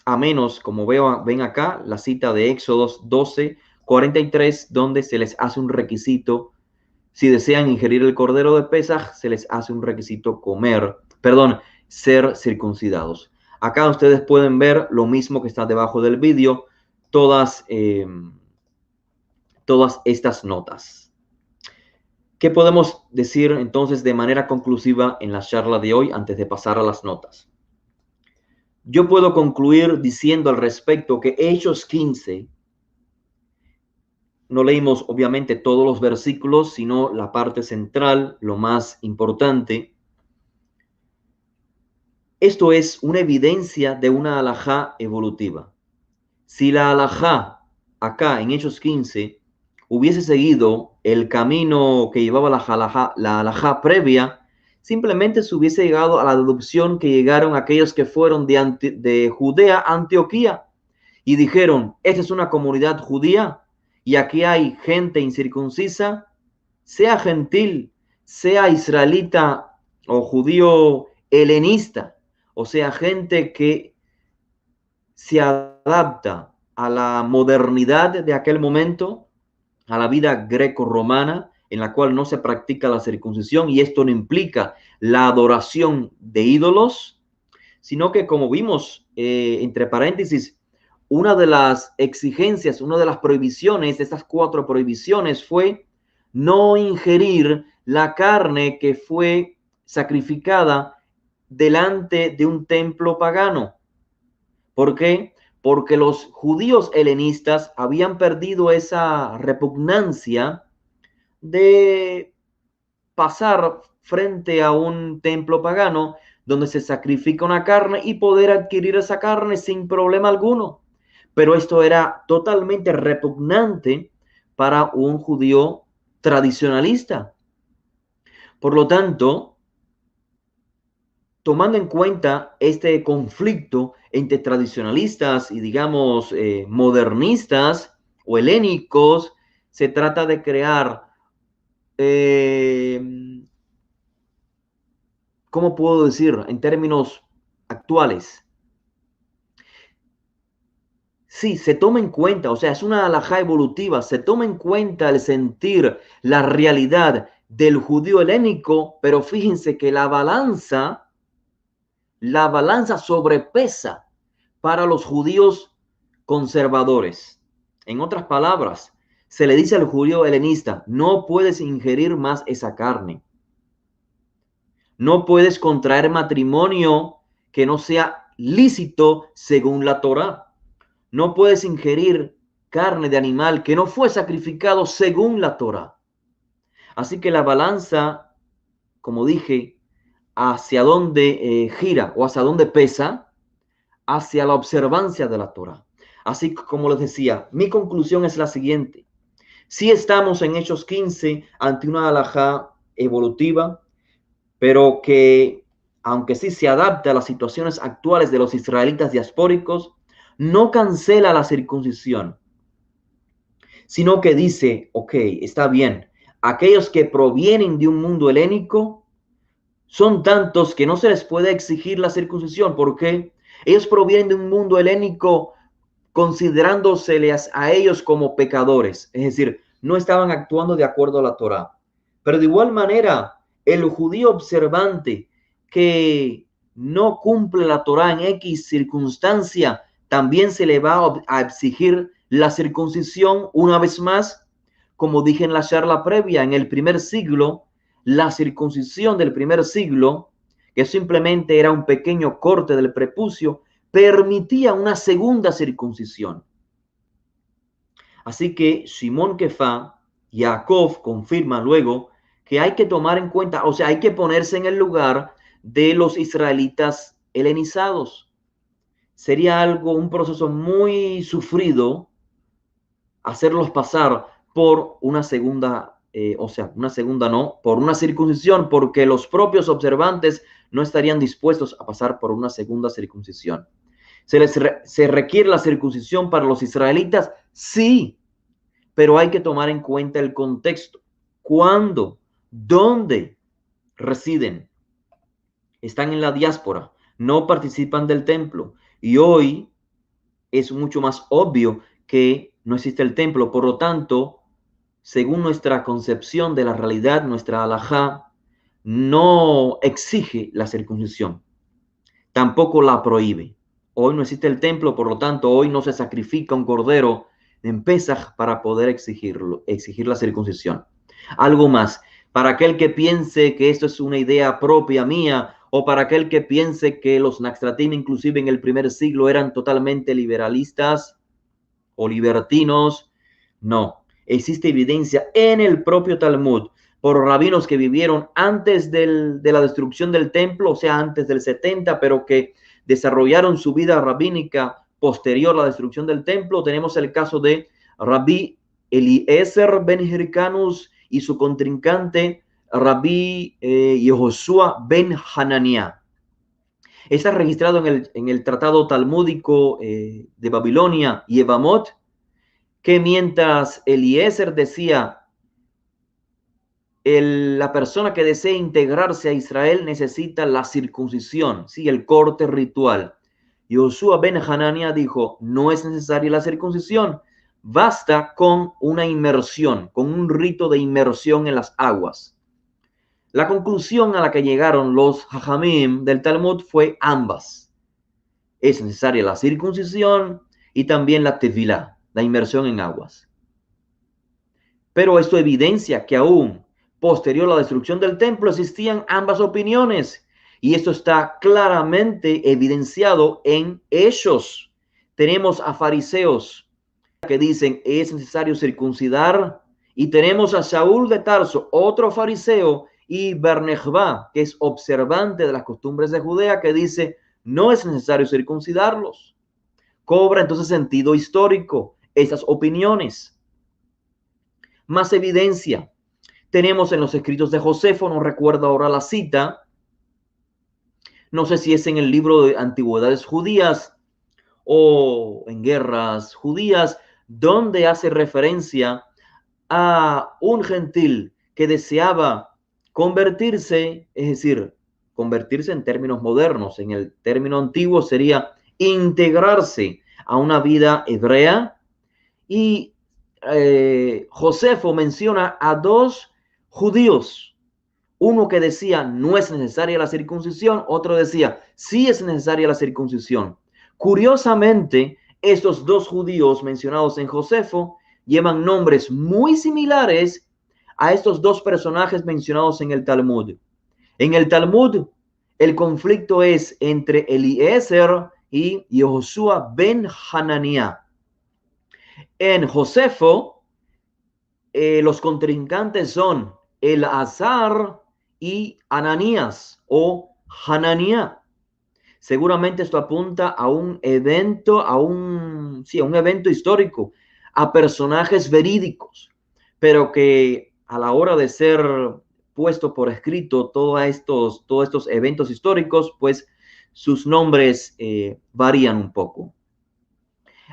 a menos, como ven acá, la cita de Éxodos 12:43, donde se les hace un requisito. Si desean ingerir el Cordero de Pesaj, se les hace un requisito ser circuncidados. Acá ustedes pueden ver lo mismo que está debajo del vídeo, todas estas notas. ¿Qué podemos decir entonces de manera conclusiva en la charla de hoy antes de pasar a las notas? Yo puedo concluir diciendo al respecto que Hechos 15, no leímos obviamente todos los versículos, sino la parte central, lo más importante. Esto es una evidencia de una halajá evolutiva. Si la halajá acá en Hechos 15 hubiese seguido el camino que llevaba la halajá previa, simplemente se hubiese llegado a la deducción que llegaron aquellos que fueron de Judea a Antioquía y dijeron, esta es una comunidad judía y aquí hay gente incircuncisa, sea gentil, sea israelita o judío helenista, o sea, gente que se adapta a la modernidad de aquel momento, a la vida greco-romana, en la cual no se practica la circuncisión, y esto no implica la adoración de ídolos, sino que, como vimos, entre paréntesis, una de las exigencias, una de las prohibiciones, de estas 4 prohibiciones, fue no ingerir la carne que fue sacrificada delante de un templo pagano. ¿Por qué? Porque los judíos helenistas habían perdido esa repugnancia de pasar frente a un templo pagano donde se sacrifica una carne y poder adquirir esa carne sin problema alguno. Pero esto era totalmente repugnante para un judío tradicionalista. Por lo tanto, tomando en cuenta este conflicto entre tradicionalistas y, digamos, modernistas o helénicos, se trata de crear, ¿cómo puedo decir en términos actuales? Sí, se toma en cuenta, o sea, es una halajá evolutiva, se toma en cuenta el sentir, la realidad del judío helénico, pero fíjense que la balanza sobrepesa para los judíos conservadores. En otras palabras, se le dice al judío helenista, no puedes ingerir más esa carne. No puedes contraer matrimonio que no sea lícito según la Torá. No puedes ingerir carne de animal que no fue sacrificado según la Torá. Así que la balanza, como dije, hacia dónde gira o hacia dónde pesa, hacia la observancia de la Torah. Así como les decía, mi conclusión es la siguiente. Si estamos en Hechos 15 ante una halajá evolutiva, pero que, aunque sí se adapta a las situaciones actuales de los israelitas diaspóricos, no cancela la circuncisión, sino que dice, ok, está bien, aquellos que provienen de un mundo helénico son tantos que no se les puede exigir la circuncisión, porque ellos provienen de un mundo helénico considerándoseles a ellos como pecadores, es decir, no estaban actuando de acuerdo a la Torá. Pero de igual manera, el judío observante que no cumple la Torá en X circunstancia, también se le va a exigir la circuncisión una vez más. Como dije en la charla previa, en el primer siglo, la circuncisión del primer siglo, que simplemente era un pequeño corte del prepucio, permitía una segunda circuncisión. Así que Shimon Kefá, Jacob confirma luego que hay que tomar en cuenta, o sea, hay que ponerse en el lugar de los israelitas helenizados. Sería algo, un proceso muy sufrido hacerlos pasar por una segunda, por una circuncisión, porque los propios observantes no estarían dispuestos a pasar por una segunda circuncisión. ¿Se requiere la circuncisión para los israelitas? Sí, pero hay que tomar en cuenta el contexto. ¿Cuándo? ¿Dónde residen? Están en la diáspora, no participan del templo. Y hoy es mucho más obvio que no existe el templo. Por lo tanto, según nuestra concepción de la realidad, nuestra halajá no exige la circuncisión, tampoco la prohíbe. Hoy no existe el templo, por lo tanto, hoy no se sacrifica un cordero en Pesaj para poder exigir la circuncisión. Algo más, para aquel que piense que esto es una idea propia mía, o para aquel que piense que los Naxtratim, inclusive en el primer siglo, eran totalmente liberalistas o libertinos, no. Existe evidencia en el propio Talmud por rabinos que vivieron antes de la destrucción del templo, o sea, antes del 70, pero que desarrollaron su vida rabínica posterior a la destrucción del templo. Tenemos el caso de Rabbi Eliezer ben Hyrcanus y su contrincante Rabbi Yehoshua ben Hananiah. Está registrado en el tratado talmúdico de Babilonia, Yevamot, que mientras Eliezer decía, la persona que desea integrarse a Israel necesita la circuncisión, ¿sí? El corte ritual. Yoshua ben Hanania dijo, no es necesaria la circuncisión, basta con una inmersión, con un rito de inmersión en las aguas. La conclusión a la que llegaron los Jajamim del Talmud fue ambas. Es necesaria la circuncisión y también la tevilá, la inmersión en aguas. Pero esto evidencia que aún posterior a la destrucción del templo existían ambas opiniones. Y esto está claramente evidenciado en Hechos. Tenemos a fariseos que dicen es necesario circuncidar. Y tenemos a Saúl de Tarso, otro fariseo, y Bernejbá, que es observante de las costumbres de Judea, que dice no es necesario circuncidarlos. Cobra entonces sentido histórico estas opiniones. Más evidencia tenemos en los escritos de Josefo, no recuerdo ahora la cita, no sé si es en el libro de Antigüedades Judías o en Guerras Judías, donde hace referencia a un gentil que deseaba convertirse, es decir, convertirse en términos modernos. En el término antiguo sería integrarse a una vida hebrea. Y Josefo menciona a dos judíos, uno que decía no es necesaria la circuncisión, otro decía sí es necesaria la circuncisión. Curiosamente, estos dos judíos mencionados en Josefo llevan nombres muy similares a estos dos personajes mencionados en el Talmud. En el Talmud, el conflicto es entre Eliezer y Yehoshua ben Hananiah. En Josefo, los contrincantes son Elazar y Ananías o Hananía. Seguramente esto apunta a un evento, a un evento histórico, a personajes verídicos, pero que a la hora de ser puesto por escrito todos estos eventos históricos, pues sus nombres varían un poco.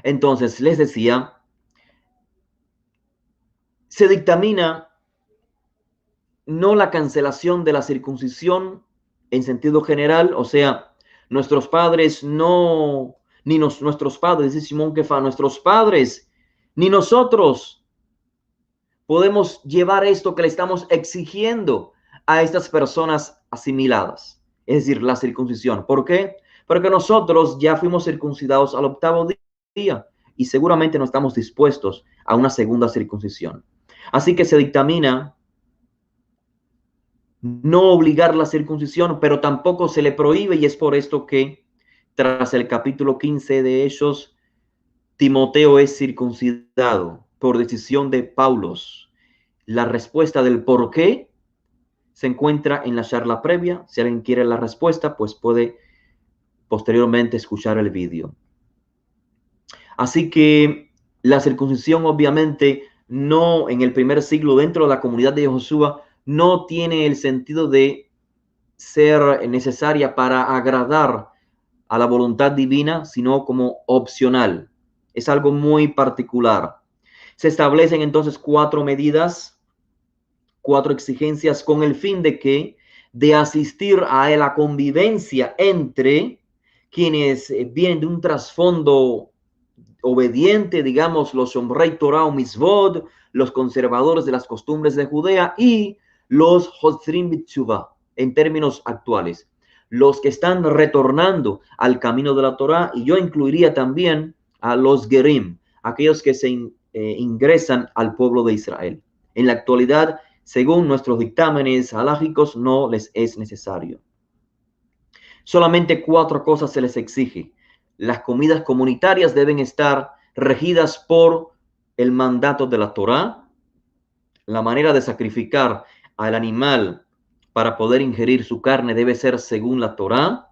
Entonces, les decía, se dictamina no la cancelación de la circuncisión en sentido general, o sea, nuestros padres no, nuestros padres, dice Simón Kefa, nuestros padres, ni nosotros podemos llevar esto que le estamos exigiendo a estas personas asimiladas, es decir, la circuncisión. ¿Por qué? Porque nosotros ya fuimos circuncidados al 8º día y seguramente no estamos dispuestos a una segunda circuncisión. Así que se dictamina no obligar la circuncisión, pero tampoco se le prohíbe, y es por esto que tras el capítulo 15 de Hechos, Timoteo es circuncidado por decisión de Paulos. La respuesta del por qué se encuentra en la charla previa. Si alguien quiere la respuesta, pues puede posteriormente escuchar el vídeo. Así que la circuncisión obviamente no en el primer siglo dentro de la comunidad de Josué no tiene el sentido de ser necesaria para agradar a la voluntad divina, sino como opcional. Es algo muy particular. Se establecen entonces 4 medidas, 4 exigencias con el fin de asistir a la convivencia entre quienes vienen de un trasfondo obediente, digamos, los Shomrei Torah o Mitzvot, los conservadores de las costumbres de Judea, y los Hozrim B'Tshuvah, en términos actuales, los que están retornando al camino de la Torah, y yo incluiría también a los Gerim, aquellos que se ingresan al pueblo de Israel. En la actualidad, según nuestros dictámenes halágicos, no les es necesario. Solamente 4 cosas se les exige. Las comidas comunitarias deben estar regidas por el mandato de la Torá. La manera de sacrificar al animal para poder ingerir su carne debe ser según la Torá.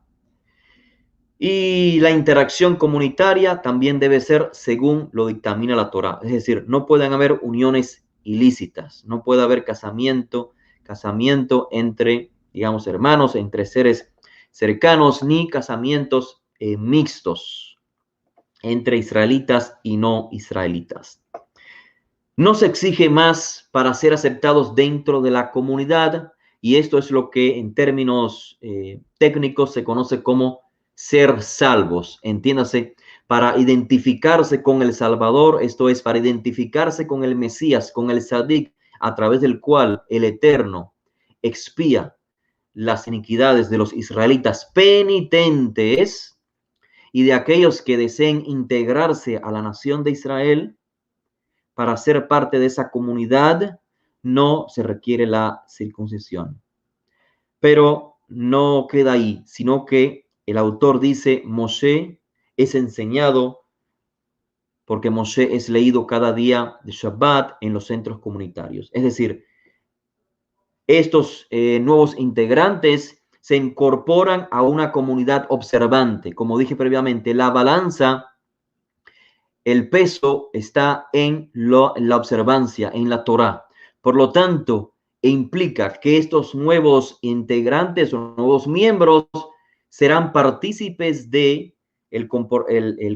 Y la interacción comunitaria también debe ser según lo dictamina la Torá. Es decir, no pueden haber uniones ilícitas, no puede haber casamiento entre, digamos, hermanos, entre seres cercanos, ni casamientos mixtos entre israelitas y no israelitas. No se exige más para ser aceptados dentro de la comunidad, y esto es lo que en términos técnicos se conoce como ser salvos. Entiéndase, para identificarse con el Salvador, esto es, para identificarse con el Mesías, con el Sadik, a través del cual el Eterno expía las iniquidades de los israelitas penitentes y de aquellos que deseen integrarse a la nación de Israel. Para ser parte de esa comunidad no se requiere la circuncisión. Pero no queda ahí, sino que el autor dice, Moshe es enseñado porque Moshe es leído cada día de Shabbat en los centros comunitarios. Es decir, estos nuevos integrantes se incorporan a una comunidad observante. Como dije previamente, la balanza, el peso está en la observancia, en la Torá. Por lo tanto, implica que estos nuevos integrantes o nuevos miembros serán partícipes de el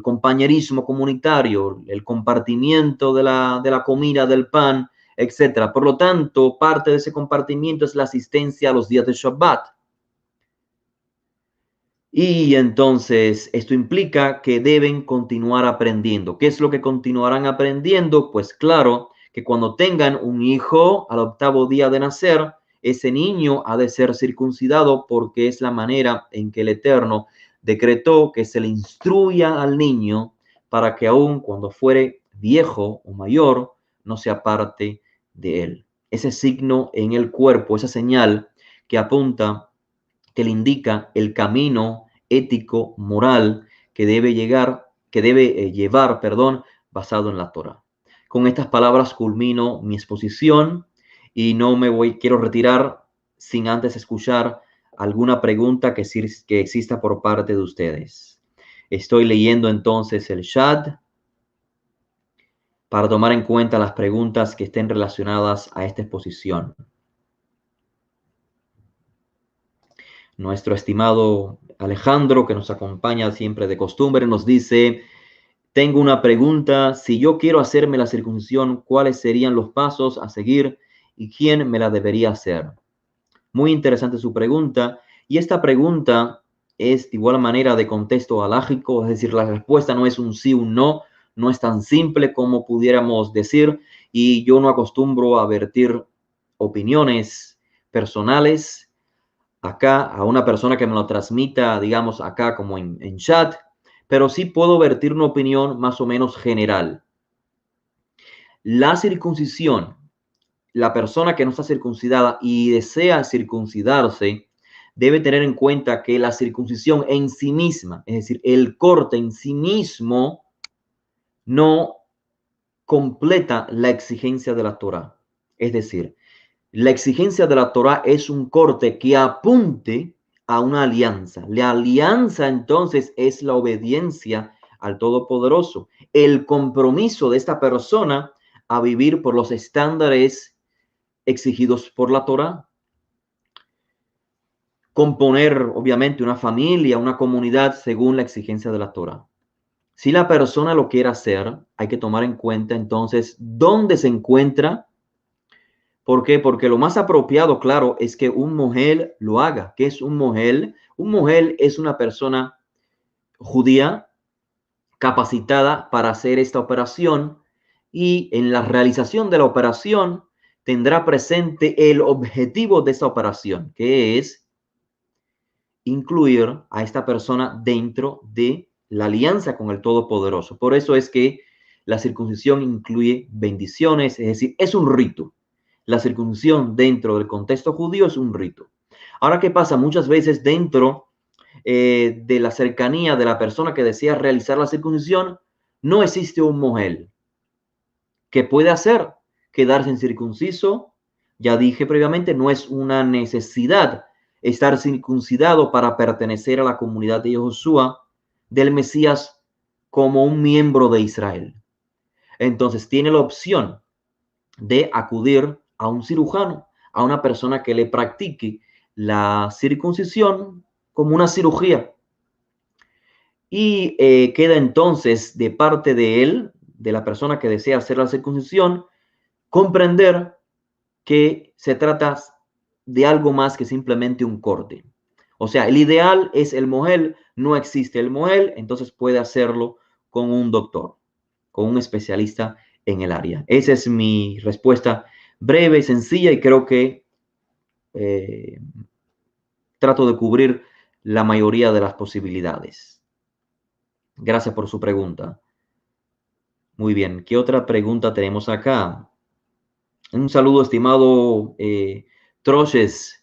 compañerismo comunitario, el compartimiento de la comida, del pan, etc. Por lo tanto, parte de ese compartimiento es la asistencia a los días de Shabbat. Y entonces esto implica que deben continuar aprendiendo. ¿Qué es lo que continuarán aprendiendo? Pues claro, que cuando tengan un hijo al 8º día de nacer, ese niño ha de ser circuncidado porque es la manera en que el Eterno decretó que se le instruya al niño para que aun cuando fuere viejo o mayor, no se aparte de él. Ese signo en el cuerpo, esa señal que apunta, que le indica el camino ético, moral que debe llevar, basado en la Torá. Con estas palabras culmino mi exposición y quiero retirar sin antes escuchar alguna pregunta que exista por parte de ustedes. Estoy leyendo entonces el chat para tomar en cuenta las preguntas que estén relacionadas a esta exposición. Nuestro estimado Alejandro, que nos acompaña siempre de costumbre, nos dice: tengo una pregunta. Si yo quiero hacerme la circuncisión, ¿cuáles serían los pasos a seguir y quién me la debería hacer? Muy interesante su pregunta. Y esta pregunta es de igual manera de contexto alágico, es decir, la respuesta no es un sí o un no, no es tan simple como pudiéramos decir, y yo no acostumbro a vertir opiniones personales acá a una persona que me lo transmita, digamos, acá como en chat, pero sí puedo vertir una opinión más o menos general. La circuncisión, la persona que no está circuncidada y desea circuncidarse, debe tener en cuenta que la circuncisión en sí misma, es decir, el corte en sí mismo, no completa la exigencia de la Torá. Es decir, la exigencia de la Torá es un corte que apunte a una alianza. La alianza entonces es la obediencia al Todopoderoso, el compromiso de esta persona a vivir por los estándares exigidos por la Torá. Componer, obviamente, una familia, una comunidad según la exigencia de la Torá. Si la persona lo quiere hacer, hay que tomar en cuenta entonces dónde se encuentra. ¿Por qué? Porque lo más apropiado, claro, es que un mujer lo haga. ¿Qué es un mujer? Un mujer es una persona judía capacitada para hacer esta operación y en la realización de la operación tendrá presente el objetivo de esta operación, que es incluir a esta persona dentro de la alianza con el Todopoderoso. Por eso es que la circuncisión incluye bendiciones, es decir, es un rito. La circuncisión dentro del contexto judío es un rito. Ahora, ¿qué pasa? Muchas veces dentro de la cercanía de la persona que desea realizar la circuncisión, no existe un mujer que puede hacer quedarse incircunciso. Ya dije previamente, no es una necesidad estar circuncidado para pertenecer a la comunidad de Josué, del Mesías, como un miembro de Israel. Entonces tiene la opción de acudir a un cirujano, a una persona que le practique la circuncisión como una cirugía. Y queda entonces de parte de él, de la persona que desea hacer la circuncisión, comprender que se trata de algo más que simplemente un corte. O sea, el ideal es el mohel, no existe el mohel, entonces puede hacerlo con un doctor, con un especialista en el área. Esa es mi respuesta breve, sencilla, y creo que trato de cubrir la mayoría de las posibilidades. Gracias por su pregunta. Muy bien, ¿qué otra pregunta tenemos acá? Un saludo, estimado Troches.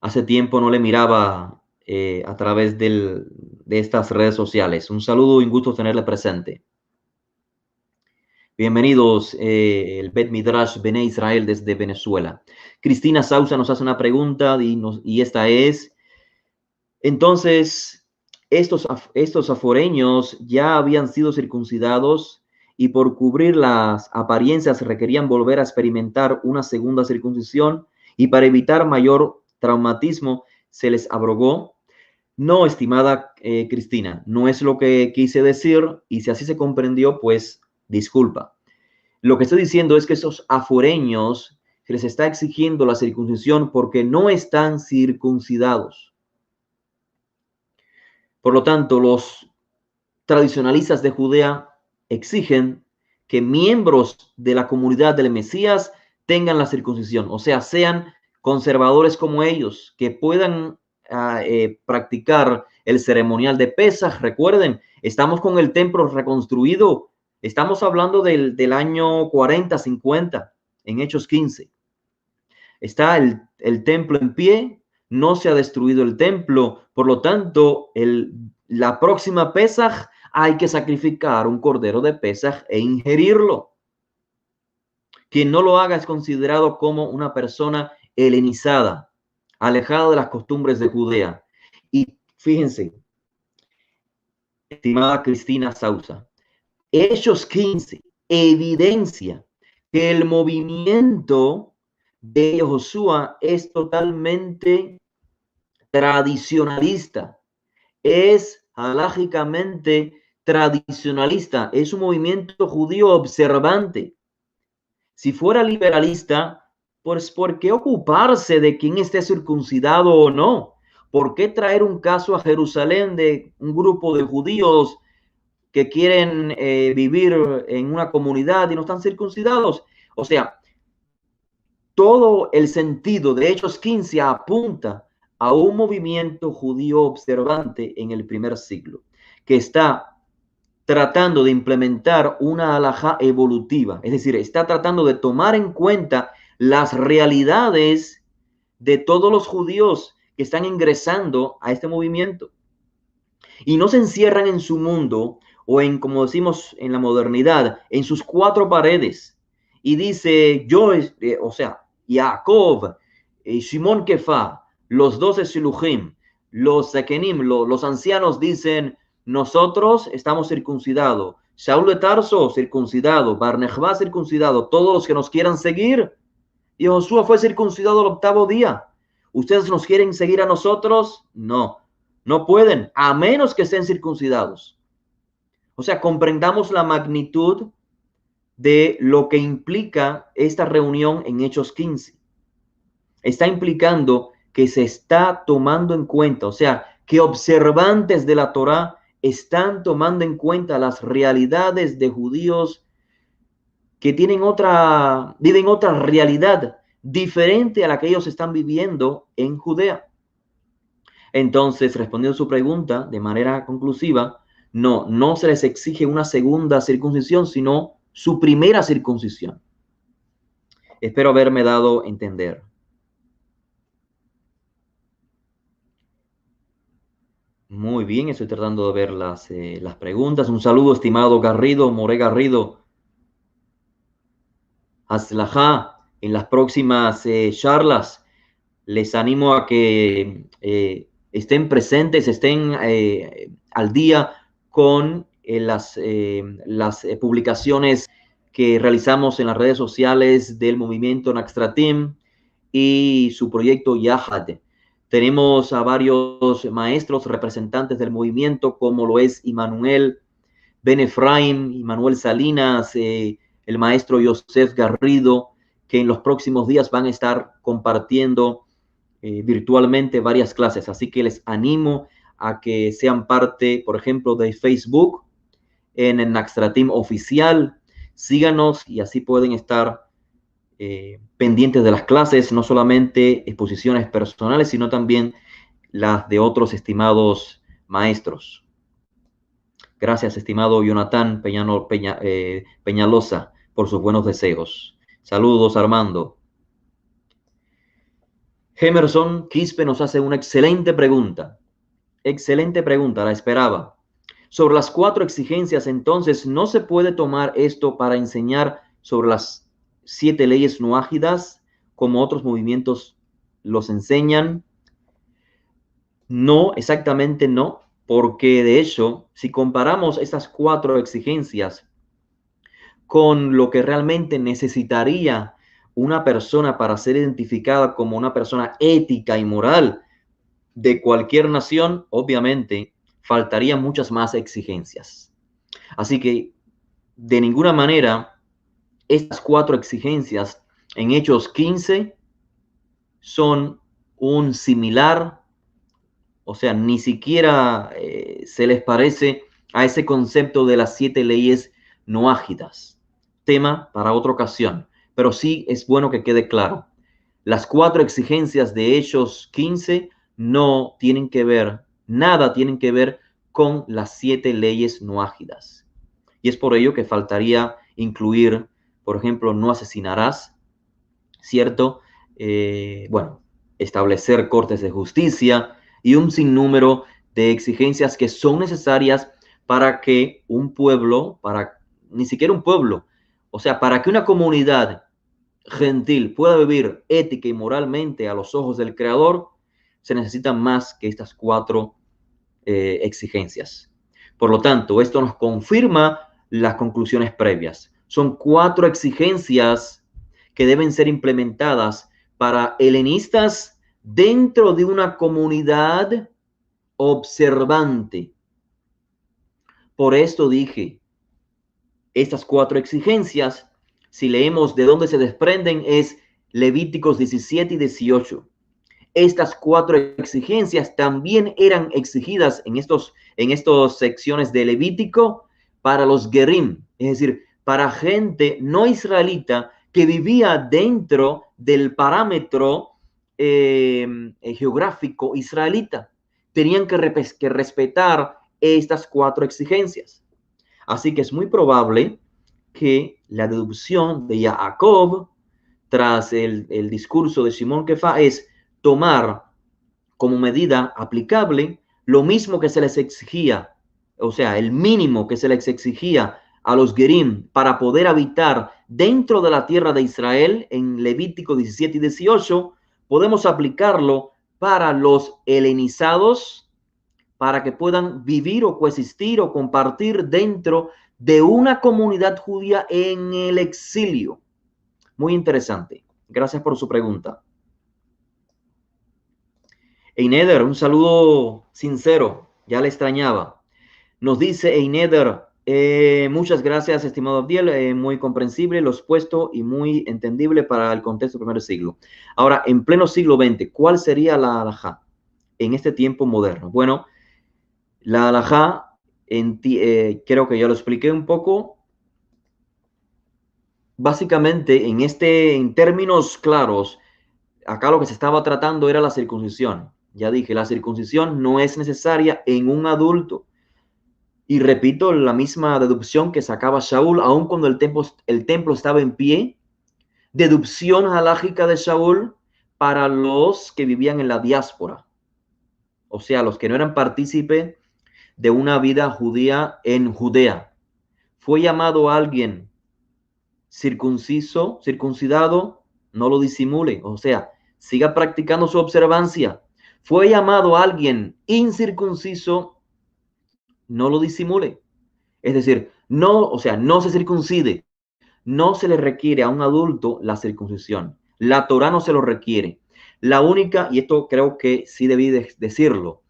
Hace tiempo no le miraba a través de estas redes sociales. Un saludo y un gusto tenerle presente. Bienvenidos, el Bet Midrash Bene Israel desde Venezuela. Cristina Sausa nos hace una pregunta y esta es: entonces, estos aforeños ya habían sido circuncidados y por cubrir las apariencias requerían volver a experimentar una segunda circuncisión, y para evitar mayor traumatismo se les abrogó. No, estimada Cristina, no es lo que quise decir, y si así se comprendió, pues disculpa. Lo que estoy diciendo es que esos aforeños se les está exigiendo la circuncisión porque no están circuncidados. Por lo tanto, los tradicionalistas de Judea exigen que miembros de la comunidad del Mesías tengan la circuncisión, o sea, sean conservadores como ellos, que puedan practicar el ceremonial de Pesaj. Recuerden, estamos con el templo reconstruido, estamos hablando del año 40, 50, en Hechos 15. Está el templo en pie, no se ha destruido el templo, por lo tanto, la próxima Pesaj hay que sacrificar un cordero de Pesaj e ingerirlo. Quien no lo haga es considerado como una persona helenizada. alejada de las costumbres de Judea. Y fíjense, estimada Cristina Sousa, Hechos 15 evidencia que el movimiento de Josué es totalmente tradicionalista, es halágicamente tradicionalista, es un movimiento judío observante. Si fuera liberalista, pues ¿por qué ocuparse de quién esté circuncidado o no? ¿Por qué traer un caso a Jerusalén de un grupo de judíos que quieren vivir en una comunidad y no están circuncidados? O sea, todo el sentido de Hechos 15 apunta a un movimiento judío observante en el primer siglo, que está tratando de implementar una halajá evolutiva, es decir, está tratando de tomar en cuenta las realidades de todos los judíos que están ingresando a este movimiento y no se encierran en su mundo o en, como decimos en la modernidad, en sus cuatro paredes y dice yo, o sea, Jacob, Shimon Kefa, los 12 Shiluchim, los Sekenim, los ancianos dicen nosotros estamos circuncidados, Shaul de Tarso circuncidado, Bar-Nechva circuncidado, todos los que nos quieran seguir. Y Josué fue circuncidado el 8º día. ¿Ustedes nos quieren seguir a nosotros? No, no pueden, a menos que estén circuncidados. O sea, comprendamos la magnitud de lo que implica esta reunión en Hechos 15. Está implicando que se está tomando en cuenta, o sea, que observantes de la Torá están tomando en cuenta las realidades de judíos que viven otra realidad diferente a la que ellos están viviendo en Judea. Entonces, respondiendo a su pregunta de manera conclusiva, no se les exige una segunda circuncisión, sino su primera circuncisión. Espero haberme dado a entender. Muy bien, estoy tratando de ver las preguntas. Un saludo, estimado Garrido, More Garrido. Aslajá, en las próximas charlas les animo a que estén presentes, estén al día con las publicaciones que realizamos en las redes sociales del movimiento Naxtratim y su proyecto Yahad. Tenemos a varios maestros representantes del movimiento, como lo es Immanuel Ben Efraim, Immanuel Salinas, el maestro Yosef Garrido, que en los próximos días van a estar compartiendo virtualmente varias clases. Así que les animo a que sean parte, por ejemplo, de Facebook en el Naxtratim oficial. Síganos y así pueden estar pendientes de las clases, no solamente exposiciones personales, sino también las de otros estimados maestros. Gracias, estimado Jonathan Peñalosa, por sus buenos deseos. Saludos, Armando. Emerson Quispe nos hace una excelente pregunta. Excelente pregunta, la esperaba. Sobre las 4 exigencias, entonces, ¿no se puede tomar esto para enseñar sobre las 7 leyes noágidas, como otros movimientos los enseñan? No, exactamente no, porque de hecho, si comparamos estas 4 exigencias con lo que realmente necesitaría una persona para ser identificada como una persona ética y moral de cualquier nación, obviamente faltarían muchas más exigencias. Así que, de ninguna manera, estas 4 exigencias en Hechos 15 son un similar, o sea, ni siquiera se les parece a ese concepto de las 7 leyes noágidas. Tema para otra ocasión, pero sí es bueno que quede claro. Las 4 exigencias de Hechos 15 no tienen que ver, nada tienen que ver con las 7 leyes noágidas. Y es por ello que faltaría incluir, por ejemplo, no asesinarás, ¿cierto? Bueno, establecer cortes de justicia y un sinnúmero de exigencias que son necesarias para que un pueblo, ni siquiera un pueblo, o sea, para que una comunidad gentil pueda vivir ética y moralmente a los ojos del Creador, se necesitan más que estas 4 exigencias. Por lo tanto, esto nos confirma las conclusiones previas. Son 4 exigencias que deben ser implementadas para helenistas dentro de una comunidad observante. Por esto dije, estas 4 exigencias, si leemos de dónde se desprenden, es Levíticos 17 y 18. Estas 4 exigencias también eran exigidas en estas secciones de Levítico para los Gerim, es decir, para gente no israelita que vivía dentro del parámetro geográfico israelita. Tenían que respetar estas 4 exigencias. Así que es muy probable que la deducción de Jacob tras el discurso de Simón Kefa es tomar como medida aplicable lo mismo que se les exigía, o sea, el mínimo que se les exigía a los Gerim para poder habitar dentro de la tierra de Israel en Levítico 17 y 18, podemos aplicarlo para los helenizados, para que puedan vivir o coexistir o compartir dentro de una comunidad judía en el exilio. Muy interesante. Gracias por su pregunta. Eineder, un saludo sincero, ya le extrañaba. Nos dice Eineder, muchas gracias, estimado Abdiel, muy comprensible lo expuesto y muy entendible para el contexto del primer siglo. Ahora, en pleno siglo XX, ¿cuál sería la halajá en este tiempo moderno? Bueno, la halajá, creo que ya lo expliqué un poco. Básicamente, en términos claros, acá lo que se estaba tratando era la circuncisión. Ya dije, la circuncisión no es necesaria en un adulto. Y repito, la misma deducción que sacaba Shaul, aun cuando el templo estaba en pie, deducción halágica de Shaul para los que vivían en la diáspora. O sea, los que no eran partícipe de una vida judía en Judea. Fue llamado a alguien circuncidado, no lo disimule. O sea, siga practicando su observancia. Fue llamado a alguien incircunciso, no lo disimule. Es decir, no se circuncide. No se le requiere a un adulto la circuncisión. La Torá no se lo requiere. La única, y esto creo que sí debí decirlo,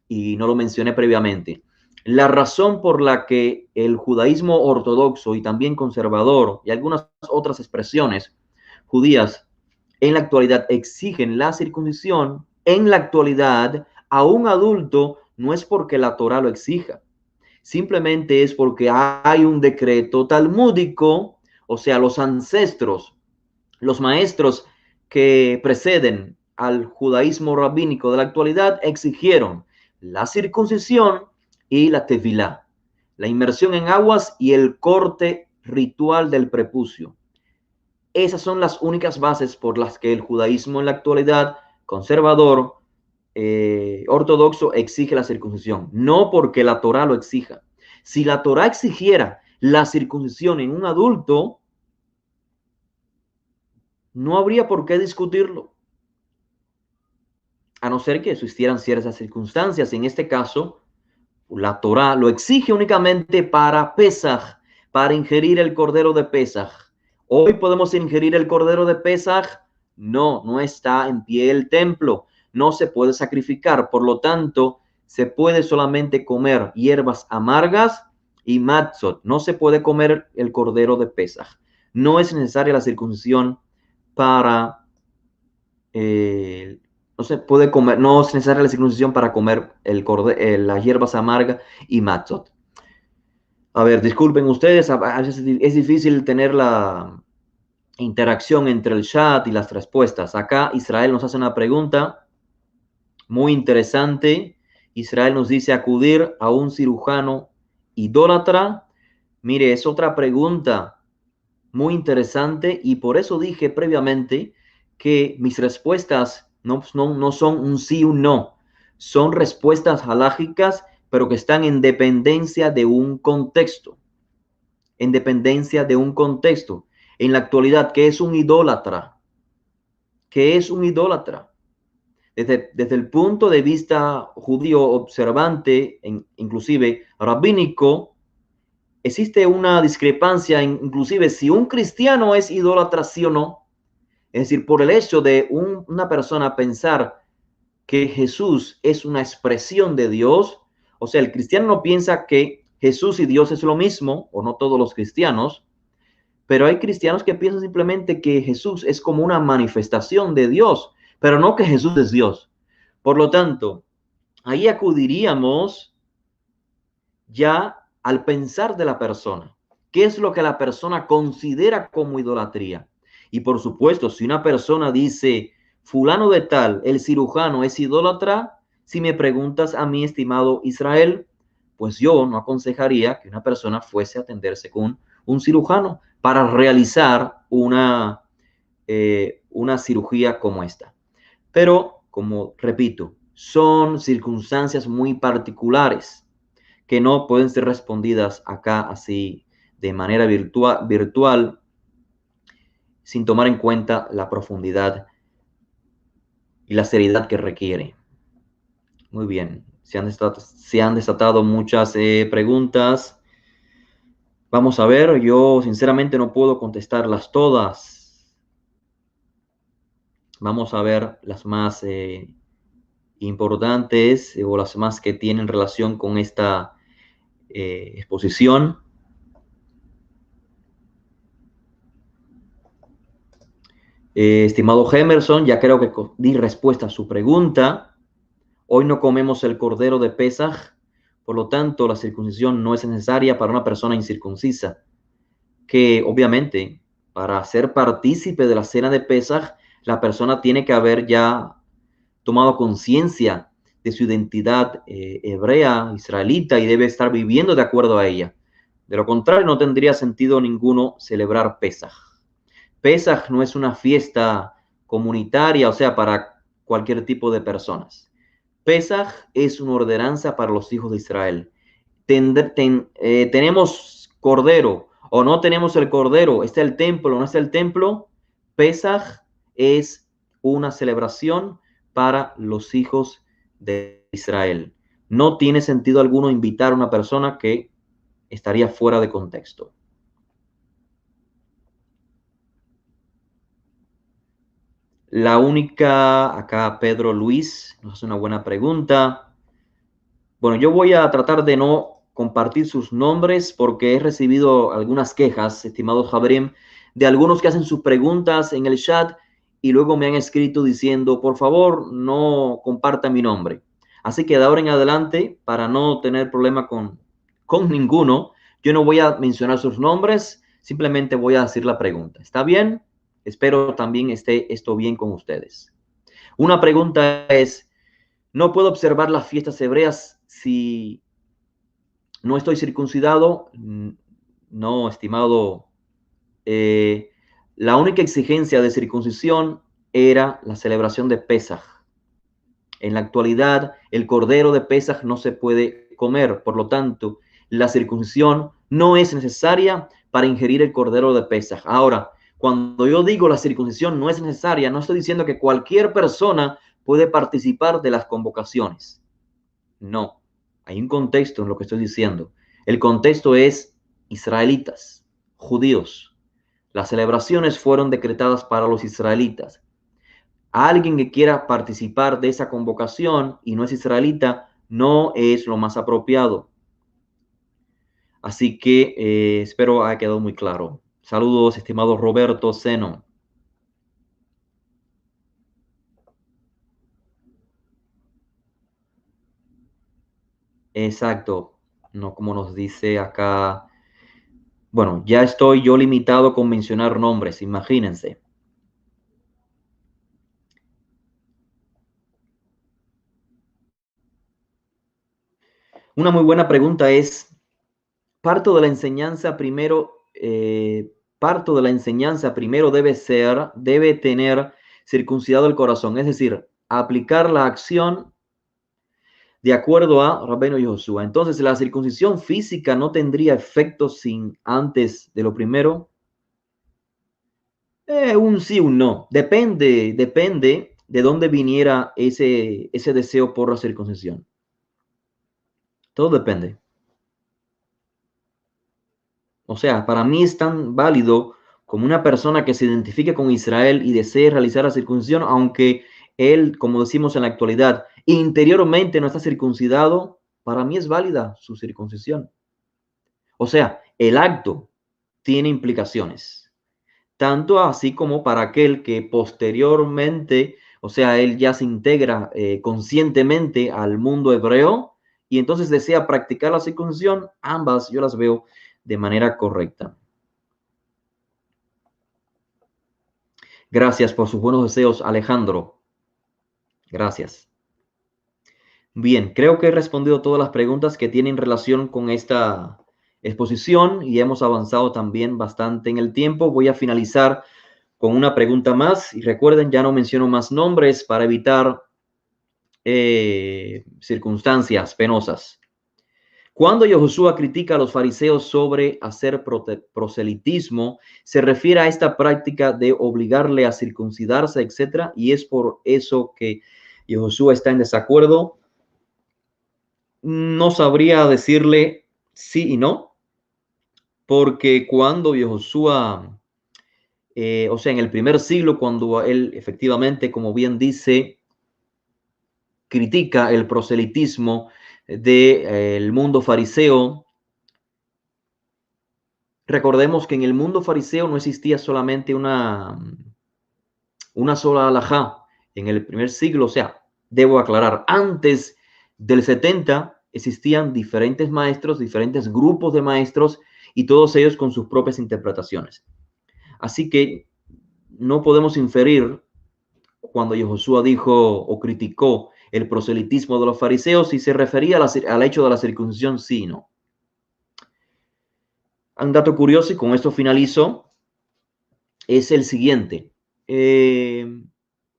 y no lo mencioné previamente, la razón por la que el judaísmo ortodoxo y también conservador y algunas otras expresiones judías en la actualidad exigen la circuncisión en la actualidad a un adulto no es porque la Torá lo exija, simplemente es porque hay un decreto talmúdico, o sea, los ancestros, los maestros que preceden al judaísmo rabínico de la actualidad exigieron la circuncisión y la tevilá, la inmersión en aguas y el corte ritual del prepucio. Esas son las únicas bases por las que el judaísmo en la actualidad conservador, ortodoxo, exige la circuncisión, no porque la Torá lo exija. Si la Torá exigiera la circuncisión en un adulto, no habría por qué discutirlo, a no ser que existieran ciertas circunstancias. En este caso, la Torá lo exige únicamente para Pesaj, para ingerir el cordero de Pesaj. Hoy podemos ingerir el cordero de Pesaj. No, no está en pie el templo. No se puede sacrificar. Por lo tanto, se puede solamente comer hierbas amargas y matzot. No se puede comer el cordero de Pesaj. No es necesaria la circuncisión para no se puede comer, no es necesaria la circuncisión para comer las hierbas amargas y matzot. A ver, disculpen ustedes, a veces es difícil tener la interacción entre el chat y las respuestas. Acá Israel nos hace una pregunta muy interesante. Israel nos dice acudir a un cirujano idólatra. Mire, es otra pregunta muy interesante y por eso dije previamente que mis respuestas no son un sí o un no, son respuestas halágicas, pero que están en dependencia de un contexto, en dependencia de un contexto. En la actualidad, ¿qué es un idólatra? ¿Qué es un idólatra? Desde el punto de vista judío observante, inclusive rabínico, existe una discrepancia, inclusive si un cristiano es idólatra, sí o no. Es decir, por el hecho de una persona pensar que Jesús es una expresión de Dios, o sea, el cristiano no piensa que Jesús y Dios es lo mismo, o no todos los cristianos, pero hay cristianos que piensan simplemente que Jesús es como una manifestación de Dios, pero no que Jesús es Dios. Por lo tanto, ahí acudiríamos ya al pensar de la persona. ¿Qué es lo que la persona considera como idolatría? Y por supuesto, si una persona dice, fulano de tal, el cirujano es idólatra, si me preguntas a mi estimado Israel, pues yo no aconsejaría que una persona fuese a atenderse con un cirujano para realizar una cirugía como esta. Pero, como repito, son circunstancias muy particulares que no pueden ser respondidas acá así de manera virtual sin tomar en cuenta la profundidad y la seriedad que requiere. Muy bien, se han desatado muchas preguntas. Vamos a ver, yo sinceramente no puedo contestarlas todas. Vamos a ver las más importantes o las más que tienen relación con esta exposición. Estimado Emerson, ya creo que di respuesta a su pregunta. Hoy no comemos el cordero de Pesaj, por lo tanto la circuncisión no es necesaria para una persona incircuncisa, que obviamente para ser partícipe de la cena de Pesaj, la persona tiene que haber ya tomado conciencia de su identidad hebrea, israelita, y debe estar viviendo de acuerdo a ella. De lo contrario, no tendría sentido ninguno celebrar Pesaj. Pesaj no es una fiesta comunitaria, o sea, para cualquier tipo de personas. Pesaj es una ordenanza para los hijos de Israel. Tenemos cordero o no tenemos el cordero, está el templo o no está el templo. Pesaj es una celebración para los hijos de Israel. No tiene sentido alguno invitar a una persona que estaría fuera de contexto. La única, acá Pedro Luis nos hace una buena pregunta. Bueno, yo voy a tratar de no compartir sus nombres porque he recibido algunas quejas, estimado Jabrim, de algunos que hacen sus preguntas en el chat y luego me han escrito diciendo, por favor, no comparta mi nombre. Así que de ahora en adelante, para no tener problema con ninguno, yo no voy a mencionar sus nombres, simplemente voy a decir la pregunta. ¿Está bien? Espero también esté esto bien con ustedes. Una pregunta es, ¿no puedo observar las fiestas hebreas si no estoy circuncidado? No, estimado. Eh, la única exigencia de circuncisión era la celebración de Pesaj. En la actualidad, el cordero de Pesaj no se puede comer. Por lo tanto, la circuncisión no es necesaria para ingerir el cordero de Pesaj. Ahora, cuando yo digo la circuncisión no es necesaria, no estoy diciendo que cualquier persona puede participar de las convocaciones. No, hay un contexto en lo que estoy diciendo. El contexto es israelitas, judíos. Las celebraciones fueron decretadas para los israelitas. Alguien que quiera participar de esa convocación y no es israelita, no es lo más apropiado. Así que espero haya quedado muy claro. Saludos, estimado Roberto Seno. Exacto, no como nos dice acá. Bueno, ya estoy yo limitado con mencionar nombres, imagínense. Una muy buena pregunta es, parto de la enseñanza primero, parto de la enseñanza primero debe tener circuncidado el corazón, es decir, aplicar la acción de acuerdo a Rabbeinu Yoshua. Entonces, la circuncisión física no tendría efecto sin antes de lo primero. Un sí, un no. Depende de dónde viniera ese deseo por la circuncisión. Todo depende. O sea, para mí es tan válido como una persona que se identifique con Israel y desee realizar la circuncisión, aunque él, como decimos en la actualidad, interiormente no está circuncidado, para mí es válida su circuncisión. O sea, el acto tiene implicaciones, tanto así como para aquel que posteriormente, o sea, él ya se integra conscientemente al mundo hebreo y entonces desea practicar la circuncisión, ambas yo las veo de manera correcta. Gracias por sus buenos deseos, Alejandro. Gracias. Bien, creo que he respondido todas las preguntas que tienen relación con esta exposición y hemos avanzado también bastante en el tiempo. Voy a finalizar con una pregunta más y recuerden, ya no menciono más nombres para evitar circunstancias penosas. Cuando Yahushua critica a los fariseos sobre hacer proselitismo, se refiere a esta práctica de obligarle a circuncidarse, etc. Y es por eso que Yahushua está en desacuerdo. No sabría decirle sí y no, porque cuando Yahushua, o sea, en el primer siglo, cuando él efectivamente, como bien dice, critica el proselitismo del mundo fariseo. Recordemos que en el mundo fariseo no existía solamente una sola halajá en el primer siglo, o sea, debo aclarar, antes del 70 existían diferentes maestros, diferentes grupos de maestros y todos ellos con sus propias interpretaciones. Así que no podemos inferir cuando Yahushua dijo o criticó el proselitismo de los fariseos si se refería al hecho de la circuncisión, sí, no. Un dato curioso y con esto finalizo es el siguiente.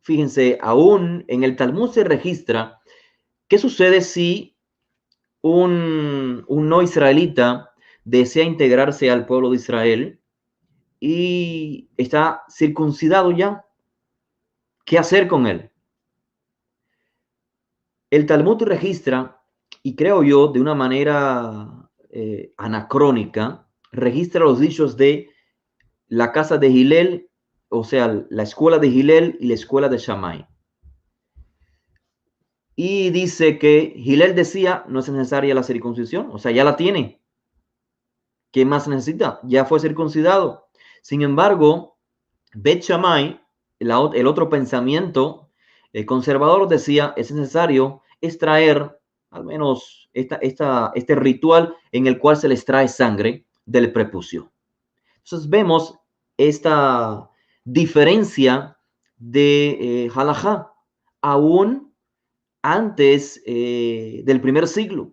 Fíjense, aún en el Talmud se registra qué sucede si un no israelita desea integrarse al pueblo de Israel y está circuncidado ya. ¿Qué hacer con él? El Talmud registra, y creo yo de una manera anacrónica, registra los dichos de la casa de Hillel, o sea, la escuela de Hillel y la escuela de Shammai. Y dice que Hillel decía, no es necesaria la circuncisión, o sea, ya la tiene. ¿Qué más necesita? Ya fue circuncidado. Sin embargo, Bet Shammai, el otro pensamiento conservador, decía, es necesario extraer al menos este ritual en el cual se le extrae sangre del prepucio. Entonces vemos esta diferencia de halajá, aún antes del primer siglo.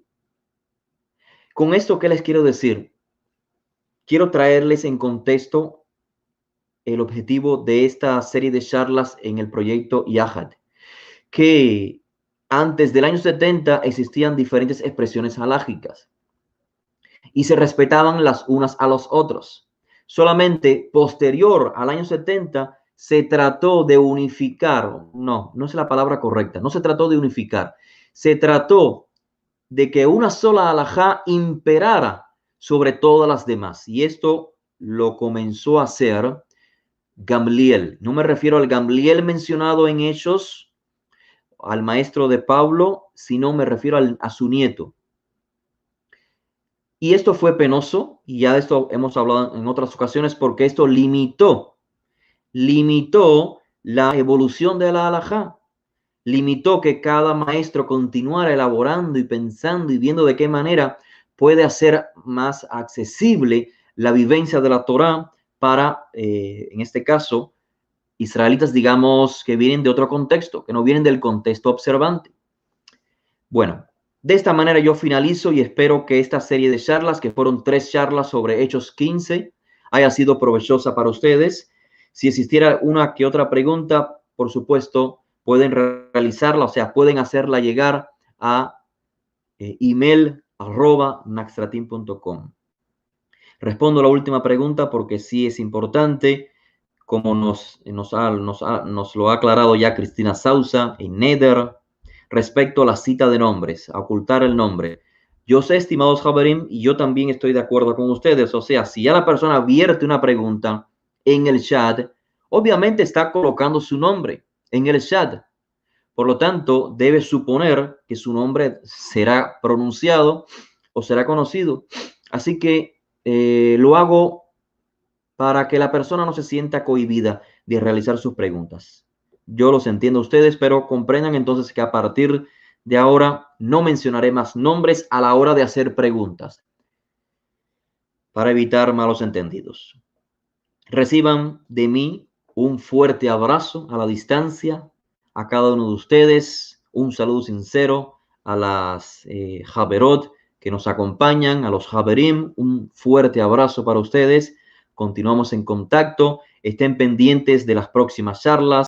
Con esto, ¿qué les quiero decir? Quiero traerles en contexto el objetivo de esta serie de charlas en el proyecto Yahad, que antes del año 70 existían diferentes expresiones halágicas y se respetaban las unas a los otros. Solamente posterior al año 70 se trató de unificar, no es la palabra correcta, no se trató de unificar, se trató de que una sola halajá imperara sobre todas las demás. Y esto lo comenzó a hacer Gamliel. No me refiero al Gamliel mencionado en Hechos, al maestro de Pablo, sino me refiero a su nieto. Y esto fue penoso, y ya de esto hemos hablado en otras ocasiones, porque esto limitó la evolución de la halajá. Limitó que cada maestro continuara elaborando y pensando y viendo de qué manera puede hacer más accesible la vivencia de la Torá para, en este caso, israelitas, digamos, que vienen de otro contexto, que no vienen del contexto observante. Bueno, de esta manera yo finalizo y espero que esta serie de charlas, que fueron 3 charlas sobre Hechos 15, haya sido provechosa para ustedes. Si existiera una que otra pregunta, por supuesto, pueden realizarla, o sea, pueden hacerla llegar a email@naxtratin.com. Respondo la última pregunta porque sí es importante. como nos lo ha aclarado ya Cristina Sousa en Nether, respecto a la cita de nombres, a ocultar el nombre. Yo sé, estimados Javerim, y yo también estoy de acuerdo con ustedes. O sea, si ya la persona vierte una pregunta en el chat, obviamente está colocando su nombre en el chat. Por lo tanto, debe suponer que su nombre será pronunciado o será conocido. Así que lo hago para que la persona no se sienta cohibida de realizar sus preguntas. Yo los entiendo a ustedes, pero comprendan entonces que a partir de ahora no mencionaré más nombres a la hora de hacer preguntas para evitar malos entendidos. Reciban de mí un fuerte abrazo a la distancia a cada uno de ustedes, un saludo sincero a las Javerot que nos acompañan, a los Javerim, un fuerte abrazo para ustedes. Continuamos en contacto, estén pendientes de las próximas charlas.